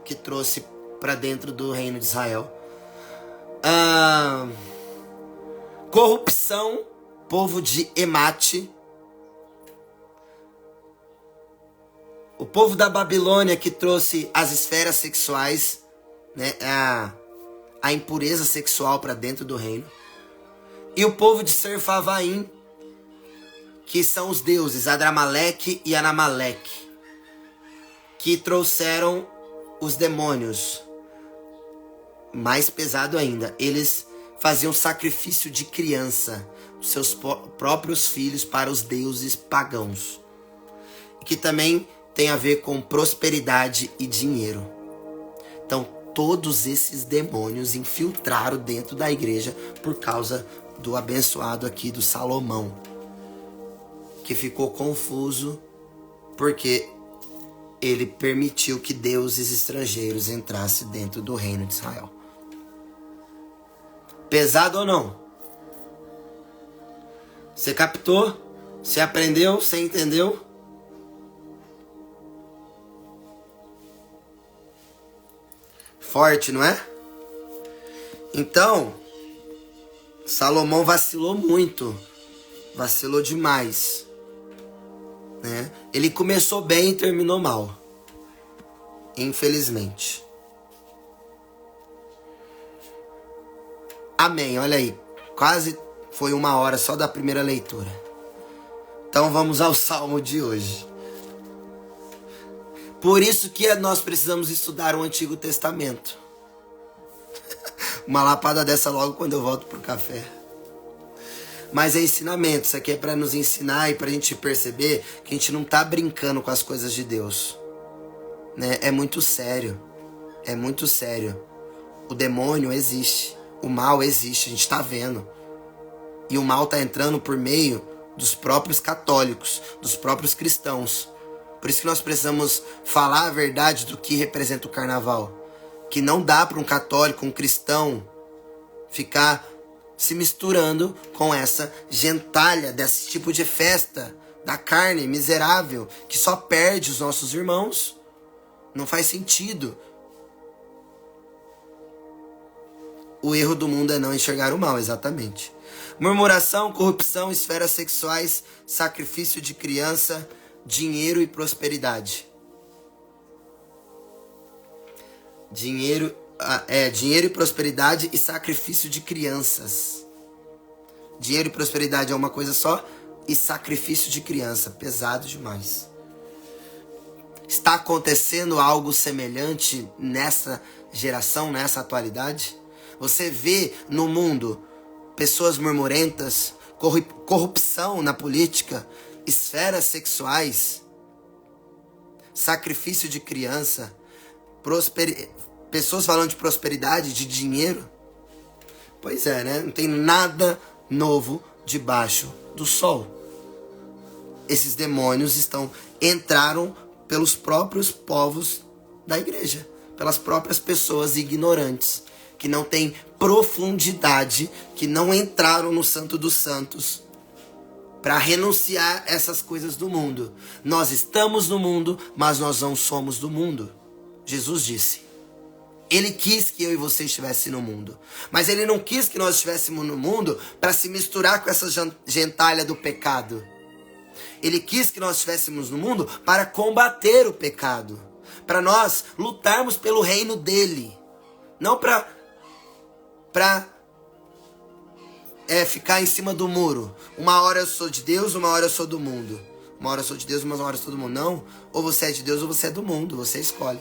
que trouxe para dentro do reino de Israel. Corrupção, povo de Emate. O povo da Babilônia, que trouxe as esferas sexuais, né, a impureza sexual para dentro do reino. E o povo de Serfavaim, que são os deuses Adramaleque e Anamaleque, que trouxeram os demônios. Mais pesado ainda, eles faziam sacrifício de criança, seus próprios filhos, para os deuses pagãos, que também tem a ver com prosperidade e dinheiro. Então, todos esses demônios infiltraram dentro da igreja por causa do abençoado aqui do Salomão, que ficou confuso porque ele permitiu que deuses estrangeiros entrassem dentro do reino de Israel. Pesado ou não? Você captou? Você aprendeu? Você entendeu? Forte, não é? Então, Salomão vacilou muito. Vacilou demais. Né? Ele começou bem e terminou mal. Infelizmente. Amém. Olha aí. Quase foi 1 hora só da primeira leitura. Então vamos ao salmo de hoje. Por isso que nós precisamos estudar o Antigo Testamento. Uma lapada dessa logo quando eu volto pro café. Mas é ensinamento, isso aqui é para nos ensinar e para a gente perceber que a gente não tá brincando com as coisas de Deus. Né? É muito sério, é muito sério. O demônio existe, o mal existe, a gente tá vendo. E o mal tá entrando por meio dos próprios católicos, dos próprios cristãos. Por isso que nós precisamos falar a verdade do que representa o carnaval. Que não dá para um católico, um cristão, ficar se misturando com essa gentalha desse tipo de festa da carne miserável que só perde os nossos irmãos. Não faz sentido. O erro do mundo é não enxergar o mal, exatamente. Murmuração, corrupção, esferas sexuais, sacrifício de criança, dinheiro e prosperidade. Dinheiro e prosperidade e sacrifício de crianças. Dinheiro e prosperidade é uma coisa só e sacrifício de criança, pesado demais. Está acontecendo algo semelhante nessa geração, nessa atualidade? Você vê no mundo pessoas murmurentas, corrupção na política, esferas sexuais, sacrifício de criança, pessoas falando de prosperidade, de dinheiro. Pois é, né? Não tem nada novo debaixo do sol. Esses demônios entraram pelos próprios povos da igreja, pelas próprias pessoas ignorantes, que não têm profundidade, que não entraram no Santo dos Santos, para renunciar essas coisas do mundo. Nós estamos no mundo, mas nós não somos do mundo. Jesus disse. Ele quis que eu e você estivessem no mundo. Mas ele não quis que nós estivéssemos no mundo para se misturar com essa gentalha do pecado. Ele quis que nós estivéssemos no mundo para combater o pecado. Para nós lutarmos pelo reino dele. Não para ficar em cima do muro. Uma hora eu sou de Deus, uma hora eu sou do mundo. Uma hora eu sou de Deus, uma hora eu sou do mundo. Não, ou você é de Deus ou você é do mundo. Você escolhe.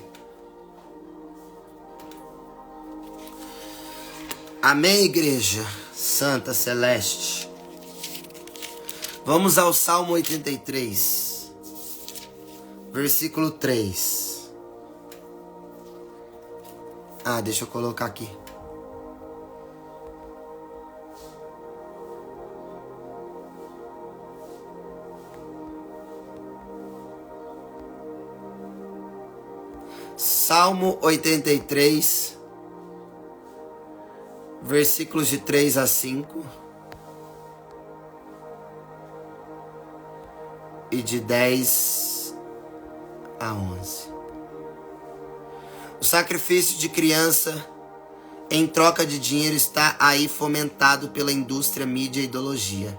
Amém, igreja santa celeste. Vamos ao Salmo 83, versículo 3. Deixa eu colocar aqui. Salmo 83, versículos de 3 a 5 e de 10 a 11. O sacrifício de criança em troca de dinheiro está aí fomentado pela indústria, mídia e ideologia.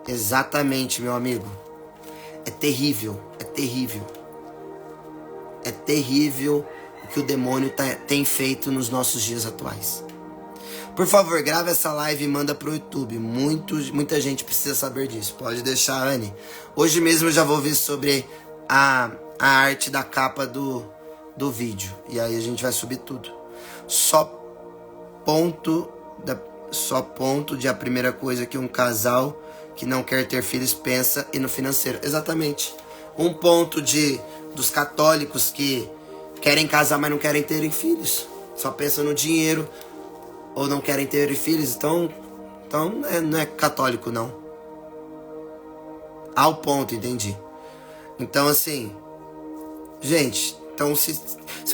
Exatamente, meu amigo. É terrível, é terrível. É terrível o que o demônio tem feito nos nossos dias atuais. Por favor, grave essa live e manda pro YouTube. Muita gente precisa saber disso. Pode deixar, Anne. Hoje mesmo eu já vou ver sobre a arte da capa do vídeo. E aí a gente vai subir tudo. Só ponto de a primeira coisa que um casal que não quer ter filhos pensa e no financeiro. Exatamente. Um ponto dos católicos que querem casar, mas não querem terem filhos. Só pensam no dinheiro. Ou não querem ter filhos, então não é católico, não. Ao ponto, entendi. Então, assim, gente, então se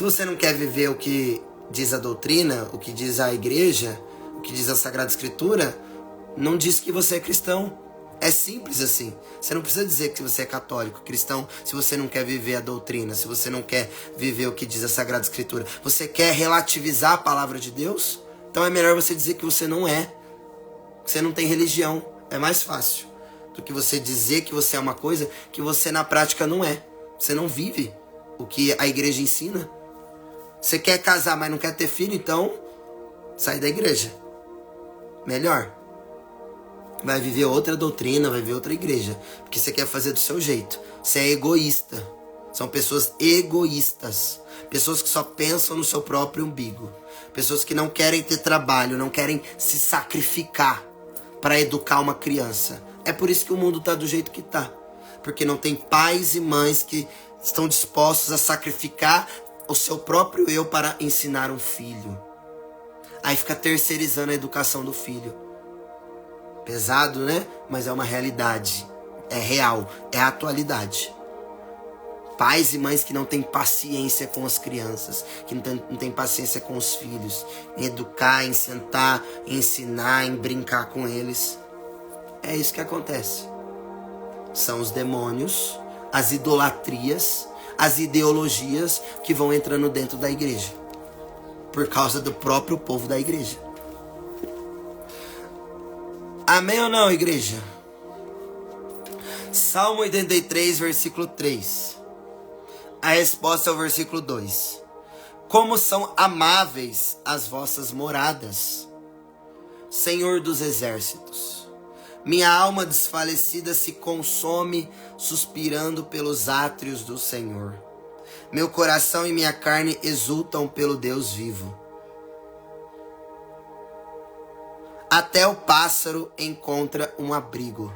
você não quer viver o que diz a doutrina, o que diz a igreja, o que diz a Sagrada Escritura, não diz que você é cristão. É simples assim. Você não precisa dizer que você é católico, cristão, se você não quer viver a doutrina, se você não quer viver o que diz a Sagrada Escritura. Você quer relativizar a palavra de Deus? Então é melhor você dizer que você não é, que você não tem religião. É mais fácil do que você dizer que você é uma coisa que você na prática não é. Você não vive o que a igreja ensina. Você quer casar, mas não quer ter filho, então sai da igreja. Melhor. Vai viver outra doutrina, vai viver outra igreja. Porque você quer fazer do seu jeito. Você é egoísta. São pessoas egoístas. Pessoas que só pensam no seu próprio umbigo. Pessoas que não querem ter trabalho, não querem se sacrificar para educar uma criança. É por isso que o mundo está do jeito que está. Porque não tem pais e mães que estão dispostos a sacrificar o seu próprio eu para ensinar um filho. Aí fica terceirizando a educação do filho. Pesado, né? Mas é uma realidade. É real, é a atualidade. Pais e mães que não têm paciência com as crianças, que não têm paciência com os filhos, em educar, em sentar, em ensinar, em brincar com eles. É isso que acontece. São os demônios, as idolatrias, as ideologias que vão entrando dentro da igreja, por causa do próprio povo da igreja. Amém ou não, igreja? Salmo 83, versículo 3. A resposta é o versículo 2. Como são amáveis as vossas moradas, Senhor dos exércitos. Minha alma desfalecida se consome, suspirando pelos átrios do Senhor. Meu coração e minha carne exultam pelo Deus vivo. Até o pássaro encontra um abrigo,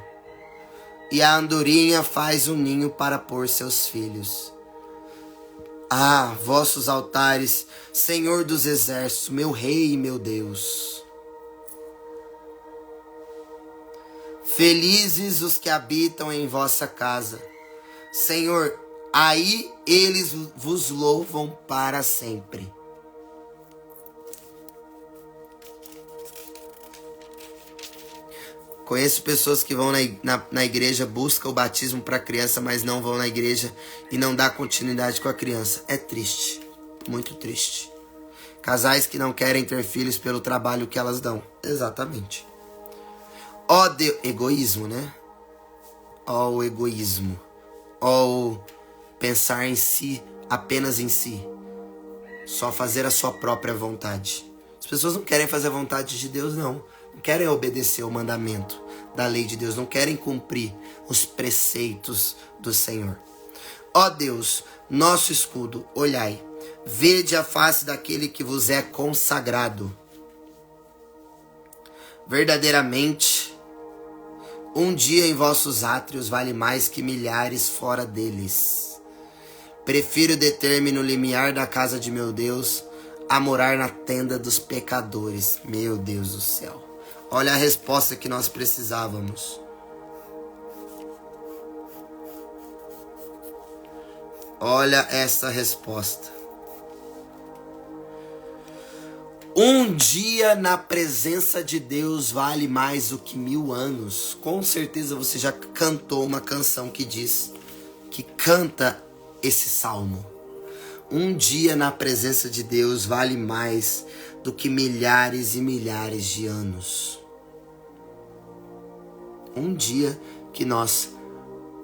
e a andorinha faz um ninho para pôr seus filhos. Ah, vossos altares, Senhor dos exércitos, meu Rei e meu Deus. Felizes os que habitam em vossa casa. Senhor, aí eles vos louvam para sempre. Conheço pessoas que vão na igreja, buscam o batismo para a criança, mas não vão na igreja e não dá continuidade com a criança. É triste, muito triste. Casais que não querem ter filhos pelo trabalho que elas dão. Exatamente. Ó Deus, egoísmo, né? Ó o egoísmo. Ó o pensar em si, apenas em si. Só fazer a sua própria vontade. As pessoas não querem fazer a vontade de Deus, não. Não querem obedecer o mandamento da lei de Deus. Não querem cumprir os preceitos do Senhor. Ó Deus, nosso escudo, olhai. Vede a face daquele que vos é consagrado. Verdadeiramente, um dia em vossos átrios vale mais que milhares fora deles. Prefiro deter-me no limiar da casa de meu Deus a morar na tenda dos pecadores. Meu Deus do céu. Olha a resposta que nós precisávamos. Olha essa resposta. Um dia na presença de Deus vale mais do que 1000 anos. Com certeza você já cantou uma canção que diz, que canta esse salmo. Um dia na presença de Deus vale mais do que milhares e milhares de anos. Um dia que nós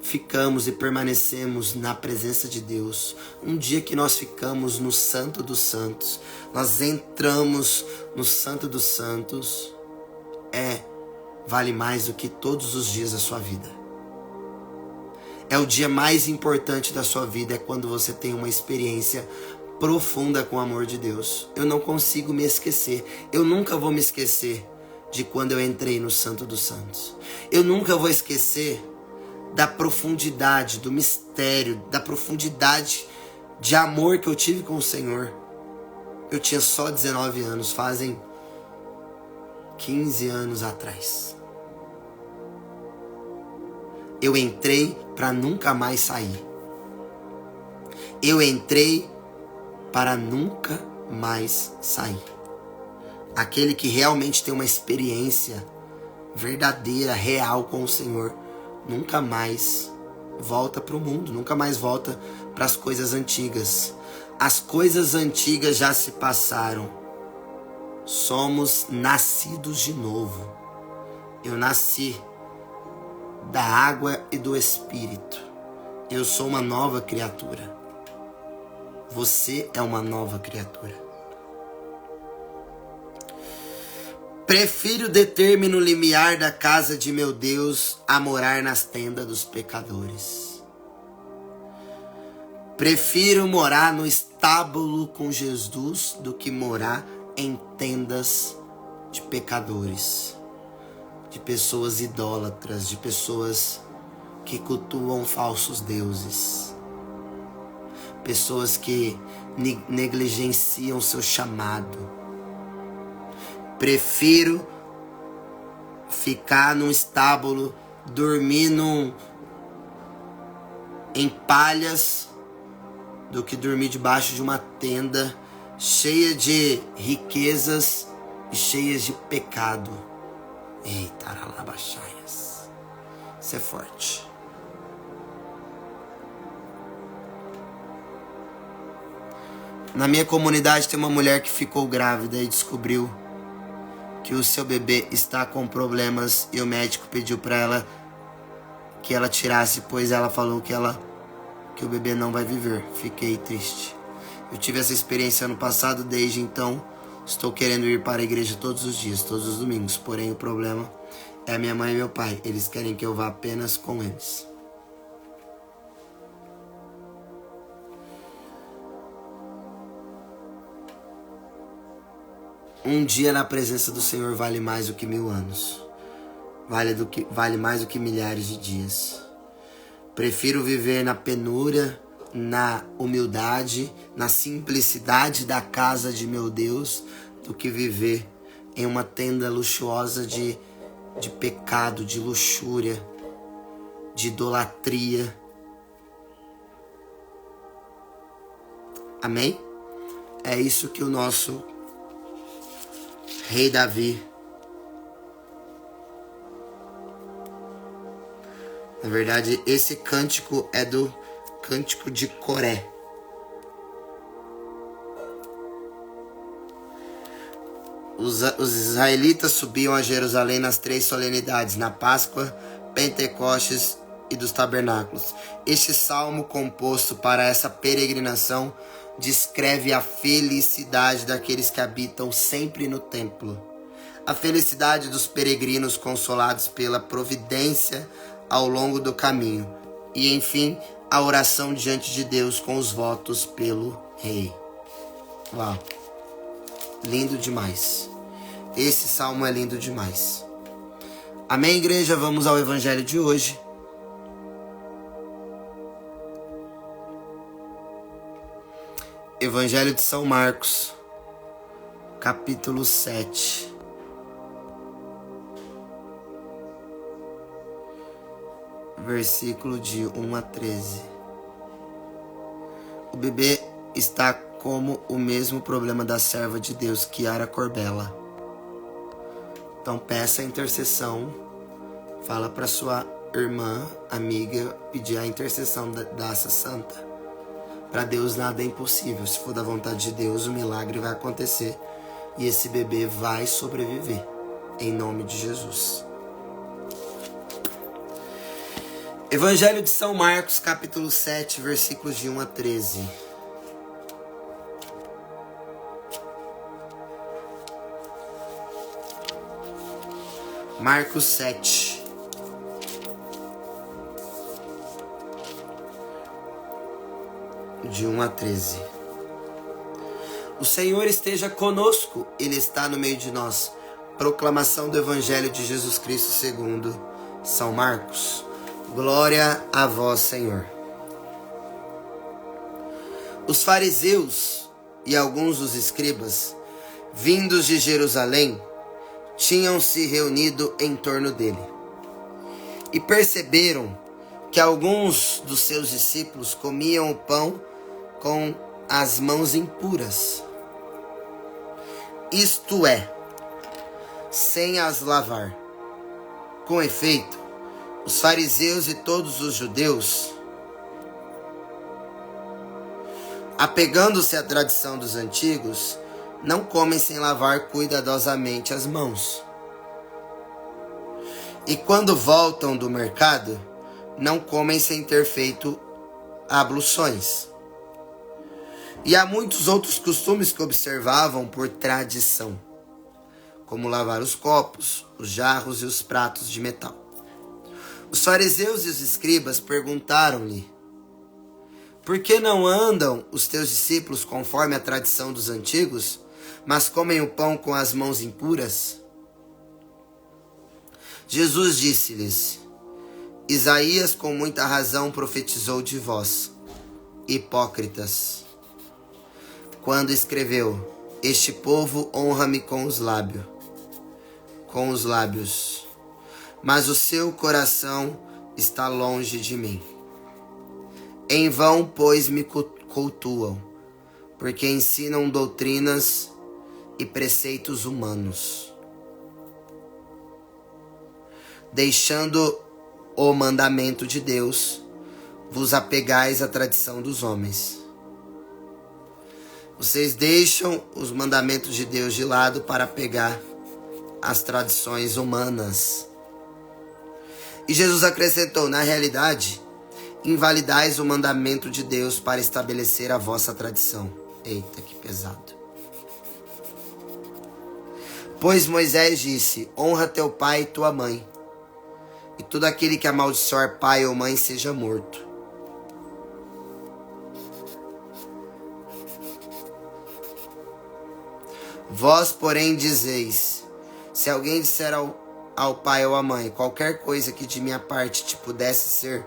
ficamos e permanecemos na presença de Deus, um dia que nós ficamos no Santo dos Santos, nós entramos no Santo dos Santos, vale mais do que todos os dias da sua vida. É o dia mais importante da sua vida, é quando você tem uma experiência profunda com o amor de Deus. Eu não consigo me esquecer, eu nunca vou me esquecer de quando eu entrei no Santo dos Santos. Eu nunca vou esquecer da profundidade, do mistério, da profundidade de amor que eu tive com o Senhor. Eu tinha só 19 anos, fazem 15 anos atrás. Eu entrei para nunca mais sair. Eu entrei para nunca mais sair. Aquele que realmente tem uma experiência verdadeira, real com o Senhor, nunca mais volta para o mundo, nunca mais volta para as coisas antigas. As coisas antigas já se passaram. Somos nascidos de novo. Eu nasci da água e do Espírito. Eu sou uma nova criatura. Você é uma nova criatura. Prefiro deter-me no limiar da casa de meu Deus a morar nas tendas dos pecadores. Prefiro morar no estábulo com Jesus do que morar em tendas de pecadores, de pessoas idólatras, de pessoas que cultuam falsos deuses, pessoas que negligenciam seu chamado. Prefiro ficar num estábulo, dormir em palhas, do que dormir debaixo de uma tenda cheia de riquezas e cheias de pecado. Eita, aralabachaias. Isso é forte. Na minha comunidade tem uma mulher que ficou grávida e descobriu que o seu bebê está com problemas e o médico pediu para ela que ela tirasse, pois ela falou que o bebê não vai viver. Fiquei triste. Eu tive essa experiência ano passado, desde então estou querendo ir para a igreja todos os dias, todos os domingos. Porém o problema é a minha mãe e meu pai. Eles querem que eu vá apenas com eles. Um dia na presença do Senhor vale mais do que 1000 anos. Vale mais do que milhares de dias. Prefiro viver na penúria, na humildade, na simplicidade da casa de meu Deus, do que viver em uma tenda luxuosa de pecado, de luxúria, de idolatria. Amém? É isso que o nosso rei Davi, na verdade, esse cântico é do Cântico de Coré. Os israelitas subiam a Jerusalém nas 3 solenidades, na Páscoa, Pentecostes e dos Tabernáculos. Este salmo composto para essa peregrinação descreve a felicidade daqueles que habitam sempre no templo. A felicidade dos peregrinos consolados pela providência ao longo do caminho. E, enfim, a oração diante de Deus com os votos pelo rei. Uau! Lindo demais. Esse salmo é lindo demais. Amém, igreja? Vamos ao evangelho de hoje. Evangelho de São Marcos, capítulo 7. Versículo de 1 a 13. O bebê está como o mesmo problema da serva de Deus, Kiara Corbella. Então peça a intercessão, fala para sua irmã, amiga, pedir a intercessão dessa santa. Para Deus nada é impossível. Se for da vontade de Deus, o milagre vai acontecer e esse bebê vai sobreviver, em nome de Jesus. Evangelho de São Marcos, capítulo 7, versículos de 1 a 13. Marcos 7. De 1 a 13. O Senhor esteja conosco, Ele está no meio de nós. Proclamação do Evangelho de Jesus Cristo segundo São Marcos. Glória a vós, Senhor. Os fariseus e alguns dos escribas, vindos de Jerusalém, tinham se reunido em torno dele. E perceberam que alguns dos seus discípulos comiam o pão com as mãos impuras. Isto é, sem as lavar. Com efeito, os fariseus e todos os judeus, apegando-se à tradição dos antigos, não comem sem lavar cuidadosamente as mãos. E quando voltam do mercado, não comem sem ter feito abluções. E há muitos outros costumes que observavam por tradição, como lavar os copos, os jarros e os pratos de metal. Os fariseus e os escribas perguntaram-lhe: por que não andam os teus discípulos conforme a tradição dos antigos, mas comem o pão com as mãos impuras? Jesus disse-lhes: Isaías com muita razão profetizou de vós, hipócritas, quando escreveu: este povo honra-me com os lábios, mas o seu coração está longe de mim. Em vão, pois, me cultuam, porque ensinam doutrinas e preceitos humanos, deixando o mandamento de Deus, vos apegais à tradição dos homens. Vocês deixam os mandamentos de Deus de lado para pegar as tradições humanas. E Jesus acrescentou: na realidade, invalidais o mandamento de Deus para estabelecer a vossa tradição. Eita, que pesado. Pois Moisés disse: honra teu pai e tua mãe, e todo aquele que amaldiçoar pai ou mãe seja morto. Vós, porém, dizeis: se alguém disser ao pai ou à mãe, qualquer coisa que de minha parte te pudesse ser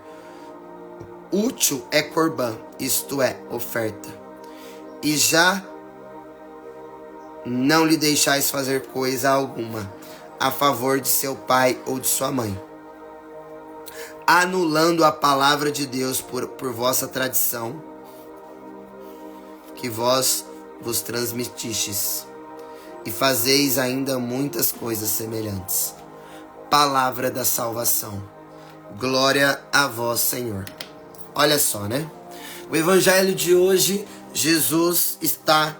útil é corbã, isto é, oferta, e já não lhe deixais fazer coisa alguma a favor de seu pai ou de sua mãe, anulando a palavra de Deus por vossa tradição, que vós vos transmitistes, e fazeis ainda muitas coisas semelhantes. Palavra da salvação. Glória a vós, Senhor. Olha só, né? O evangelho de hoje, Jesus está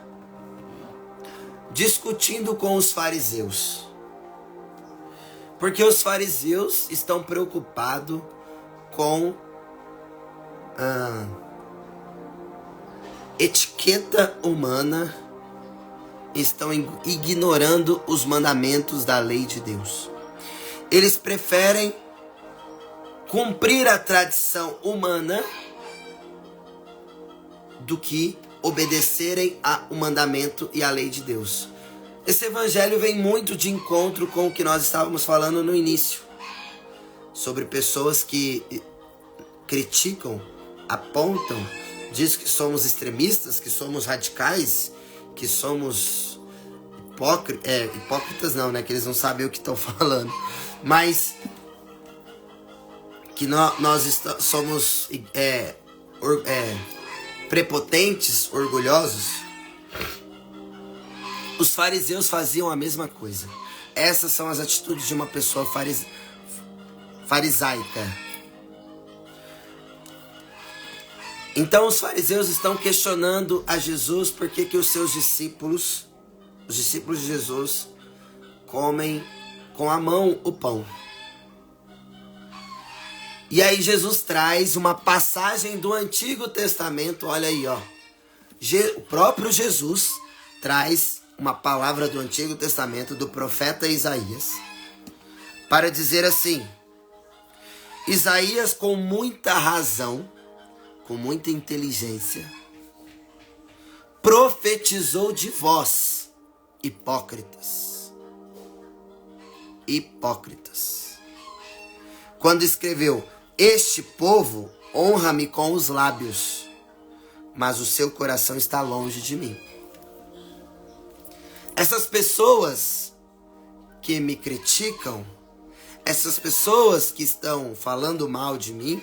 discutindo com os fariseus. Porque os fariseus estão preocupados com a etiqueta humana, estão ignorando os mandamentos da lei de Deus. Eles preferem cumprir a tradição humana do que obedecerem ao mandamento e à lei de Deus. Esse evangelho vem muito de encontro com o que nós estávamos falando no início, sobre pessoas que criticam, apontam, diz que somos extremistas, que somos radicais, que somos hipócritas não, né? Que eles não sabem o que estão falando, mas que nós somos prepotentes, orgulhosos. Os fariseus faziam a mesma coisa. Essas são as atitudes de uma pessoa farisaica. Então os fariseus estão questionando a Jesus por que os seus discípulos, os discípulos de Jesus, comem com a mão o pão. E aí Jesus traz uma passagem do Antigo Testamento, olha aí, ó. O próprio Jesus traz uma palavra do Antigo Testamento do profeta Isaías para dizer assim: Isaías, com muita razão, com muita inteligência, profetizou de vós, hipócritas. Hipócritas. Quando escreveu: este povo honra-me com os lábios, mas o seu coração está longe de mim. Essas pessoas que me criticam, essas pessoas que estão falando mal de mim,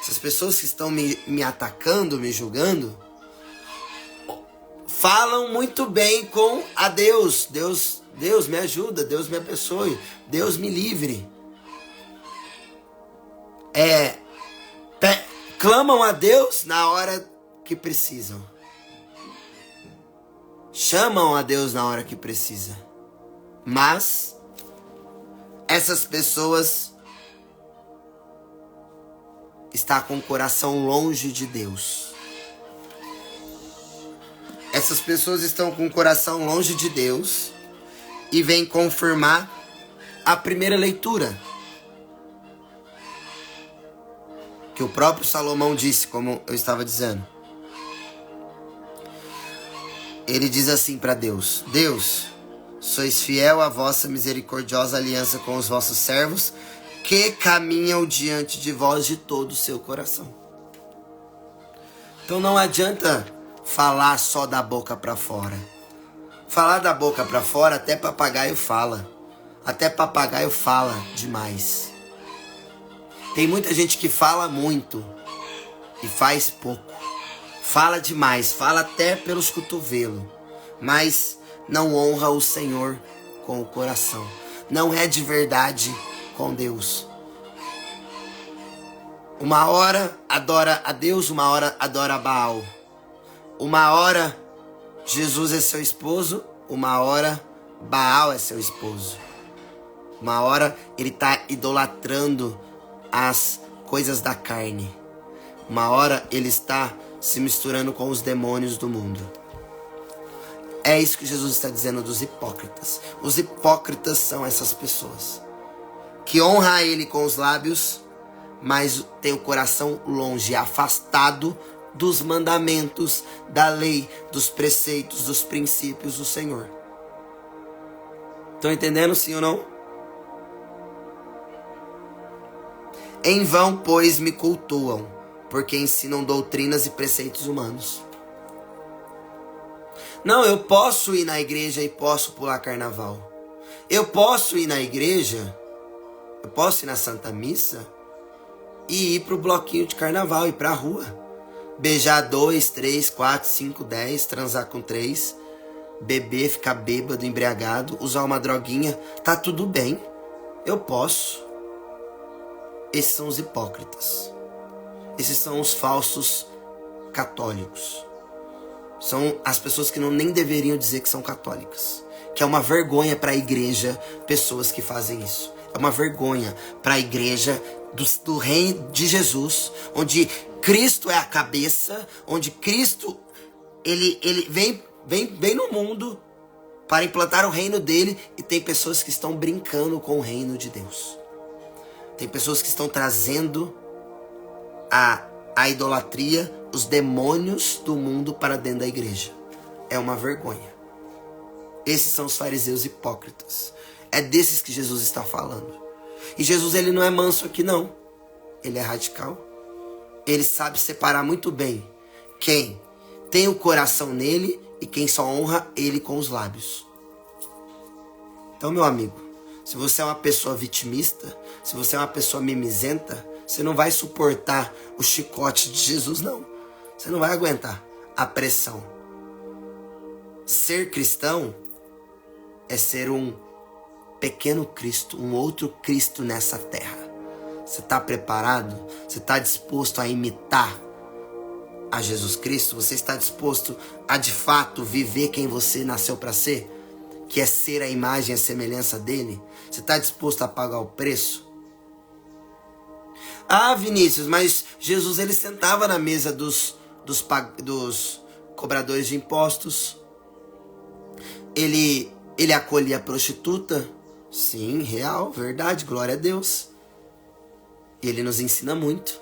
essas pessoas que estão me atacando, me julgando, falam muito bem com a Deus. Deus me ajuda, Deus me abençoe, Deus me livre. Clamam a Deus na hora que precisam. Chamam a Deus na hora que precisa. Mas essas pessoas estão com o coração longe de Deus. Essas pessoas estão com o coração longe de Deus e vêm confirmar a primeira leitura. Que o próprio Salomão disse, como eu estava dizendo. Ele diz assim para Deus: Deus, sois fiel à vossa misericordiosa aliança com os vossos servos, que caminham diante de vós de todo o seu coração. Então não adianta falar só da boca para fora. Falar da boca para fora, até papagaio fala. Até papagaio fala demais. Tem muita gente que fala muito e faz pouco. Fala demais, fala até pelos cotovelos, mas não honra o Senhor com o coração. Não é de verdade com Deus. Uma hora adora a Deus, uma hora adora Baal. Uma hora Jesus é seu esposo, uma hora Baal é seu esposo. Uma hora ele está idolatrando as coisas da carne. Uma hora ele está se misturando com os demônios do mundo. É isso que Jesus está dizendo dos hipócritas. Os hipócritas são essas pessoas que honram a ele com os lábios, mas tem o coração longe, afastado dos mandamentos, da lei, dos preceitos, dos princípios do Senhor. Estão entendendo, sim ou não? Em vão, pois, me cultuam, porque ensinam doutrinas e preceitos humanos. Não, eu posso ir na igreja e posso pular carnaval. Eu posso ir na igreja, eu posso ir na Santa Missa e ir para o bloquinho de carnaval, ir para a rua. beijar 2, 3, 4, 5, 10, transar com 3, beber, ficar bêbado, embriagado, usar uma droguinha, tá tudo bem, eu posso. Esses são os hipócritas. Esses são os falsos católicos. São as pessoas que nem deveriam dizer que são católicas. Que é uma vergonha para a igreja pessoas que fazem isso. É uma vergonha para a igreja do reino de Jesus, onde Cristo é a cabeça, onde Cristo ele vem no mundo para implantar o reino dele, e tem pessoas que estão brincando com o reino de Deus. Tem pessoas que estão trazendo a idolatria, os demônios do mundo para dentro da igreja. É uma vergonha. Esses são os fariseus hipócritas. É desses que Jesus está falando. E Jesus, ele não é manso aqui não. Ele é radical. Ele sabe separar muito bem quem tem o coração nele e quem só honra ele com os lábios. Então, meu amigo, se você é uma pessoa vitimista, se você é uma pessoa mimizenta, você não vai suportar o chicote de Jesus, não. Você não vai aguentar a pressão. Ser cristão é ser um pequeno Cristo, um outro Cristo nessa terra. Você está preparado? Você está disposto a imitar a Jesus Cristo? Você está disposto a de fato viver quem você nasceu para ser? Que é ser a imagem e a semelhança dele? Você está disposto a pagar o preço? Ah, Vinícius, mas Jesus ele sentava na mesa dos cobradores de impostos. Ele acolhia a prostituta. Sim, real, verdade, glória a Deus. Ele nos ensina muito.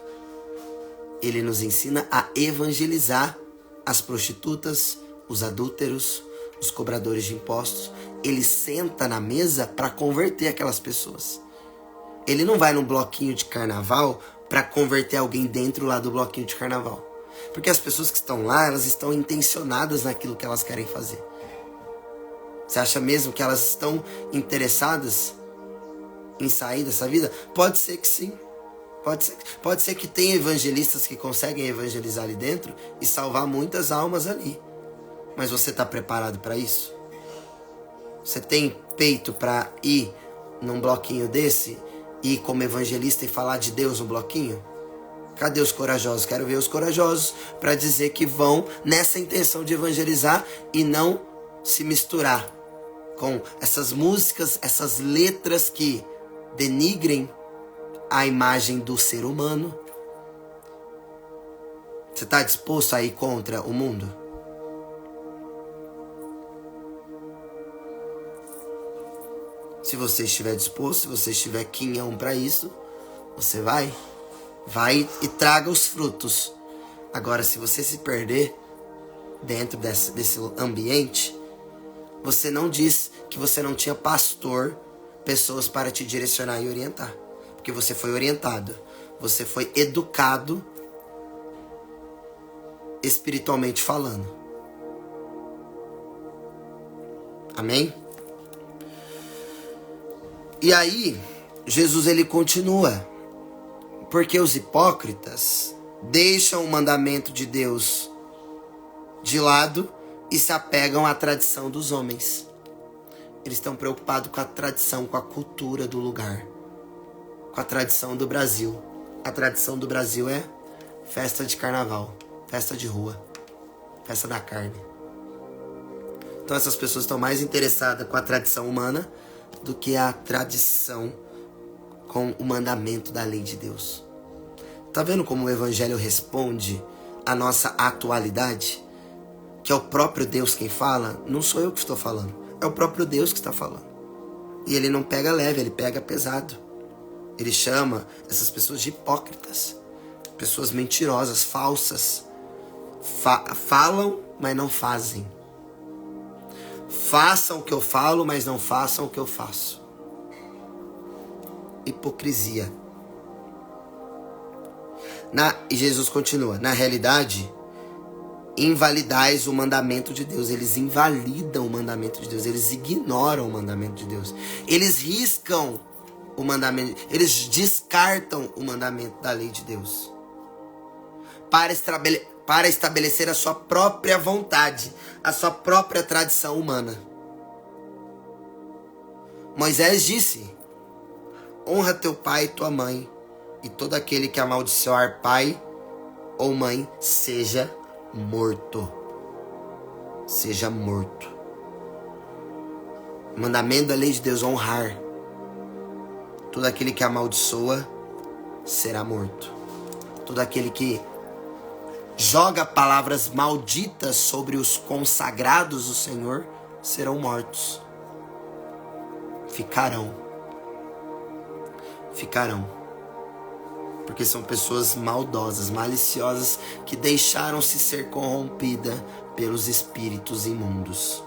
Ele nos ensina a evangelizar as prostitutas, os adúlteros, os cobradores de impostos. Ele senta na mesa para converter aquelas pessoas. Ele não vai num bloquinho de carnaval para converter alguém dentro lá do bloquinho de carnaval. Porque as pessoas que estão lá, elas estão intencionadas naquilo que elas querem fazer. Você acha mesmo que elas estão interessadas em sair dessa vida? Pode ser que sim. Pode ser que tenha evangelistas que conseguem evangelizar ali dentro e salvar muitas almas ali. Mas você está preparado para isso? Você tem peito para ir num bloquinho desse, ir como evangelista e falar de Deus no bloquinho? Cadê os corajosos? Quero ver os corajosos para dizer que vão nessa intenção de evangelizar e não se misturar com essas músicas, essas letras que denigrem a imagem do ser humano. Você está disposto a ir contra o mundo? Se você estiver disposto, se você estiver quinhão para isso, você vai e traga os frutos. Agora, se você se perder dentro desse ambiente, você não diz que você não tinha pastor, pessoas para te direcionar e orientar. Porque você foi orientado, você foi educado espiritualmente falando. Amém? E aí, Jesus ele continua. Porque os hipócritas deixam o mandamento de Deus de lado e se apegam à tradição dos homens. Eles estão preocupados com a tradição, com a cultura do lugar, com a tradição do Brasil. A tradição do Brasil é festa de carnaval, festa de rua, festa da carne. Então essas pessoas estão mais interessadas com a tradição humana do que a tradição com o mandamento da lei de Deus. Tá vendo como o evangelho responde à nossa atualidade? Que é o próprio Deus quem fala, não sou eu que estou falando, é o próprio Deus que está falando. E ele não pega leve, ele pega pesado. Ele chama essas pessoas de hipócritas, pessoas mentirosas, falsas. Falam, mas não fazem. Façam o que eu falo, mas não façam o que eu faço. Hipocrisia. E Jesus continua. Na realidade, invalidais o mandamento de Deus. Eles invalidam o mandamento de Deus. Eles ignoram o mandamento de Deus. Eles riscam o mandamento. Eles descartam o mandamento da lei de Deus. para estabelecer a sua própria vontade, a sua própria tradição humana. Moisés disse: honra teu pai e tua mãe, e todo aquele que amaldiçoar pai ou mãe seja morto. Seja morto. O mandamento da lei de Deus: honrar. Todo aquele que amaldiçoa será morto. Todo aquele que joga palavras malditas sobre os consagrados do Senhor serão mortos. Ficarão. Porque são pessoas maldosas, maliciosas, que deixaram-se ser corrompidas pelos espíritos imundos.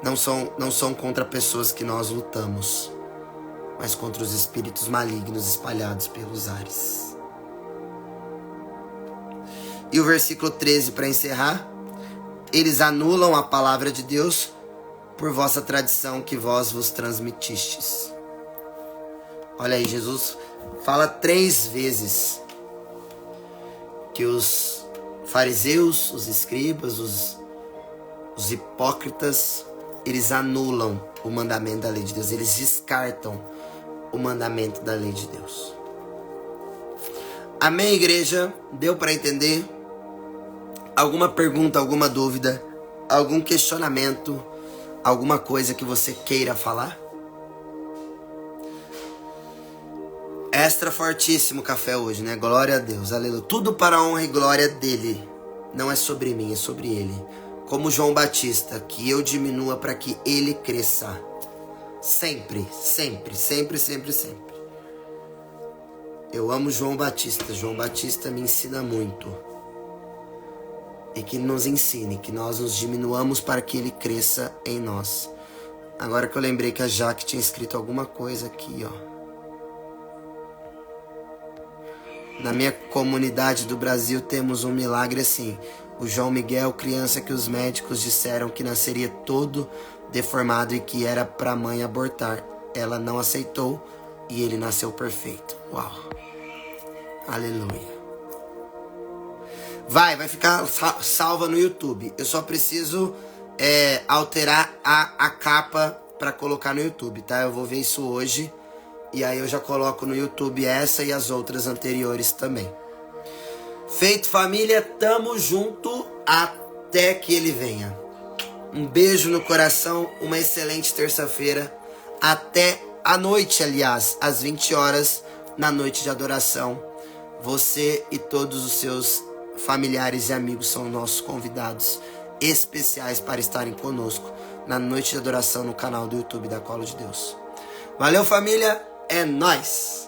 Não são contra pessoas que nós lutamos, mas contra os espíritos malignos espalhados pelos ares. E o versículo 13, para encerrar: eles anulam a palavra de Deus por vossa tradição que vós vos transmitistes. Olha aí, Jesus fala 3 vezes que os fariseus, os escribas, os hipócritas, eles anulam o mandamento da lei de Deus. Eles descartam o mandamento da lei de Deus. Amém, igreja? Deu para entender? Alguma pergunta, alguma dúvida, algum questionamento, alguma coisa que você queira falar? Extra fortíssimo café hoje, né? Glória a Deus, aleluia. Tudo para a honra e glória dele. Não é sobre mim, é sobre ele. Como João Batista, que eu diminua para que ele cresça. Sempre, sempre, sempre, sempre, sempre. Eu amo João Batista. João Batista me ensina muito. E que nos ensine, que nós nos diminuamos para que ele cresça em nós. Agora que eu lembrei que a Jaque tinha escrito alguma coisa aqui, ó. Na minha comunidade do Brasil temos um milagre assim. O João Miguel, criança que os médicos disseram que nasceria todo deformado e que era para a mãe abortar. Ela não aceitou e ele nasceu perfeito. Uau. Aleluia. Vai ficar salva no YouTube. Eu só preciso alterar a capa para colocar no YouTube, tá? Eu vou ver isso hoje. E aí eu já coloco no YouTube essa e as outras anteriores também. Feito, família, tamo junto até que ele venha. Um beijo no coração, uma excelente terça-feira. Até a noite, aliás, às 20 horas, na noite de adoração. Você e todos os seus familiares e amigos são nossos convidados especiais para estarem conosco na noite de adoração no canal do YouTube da Colo de Deus. Valeu, família! É nóis!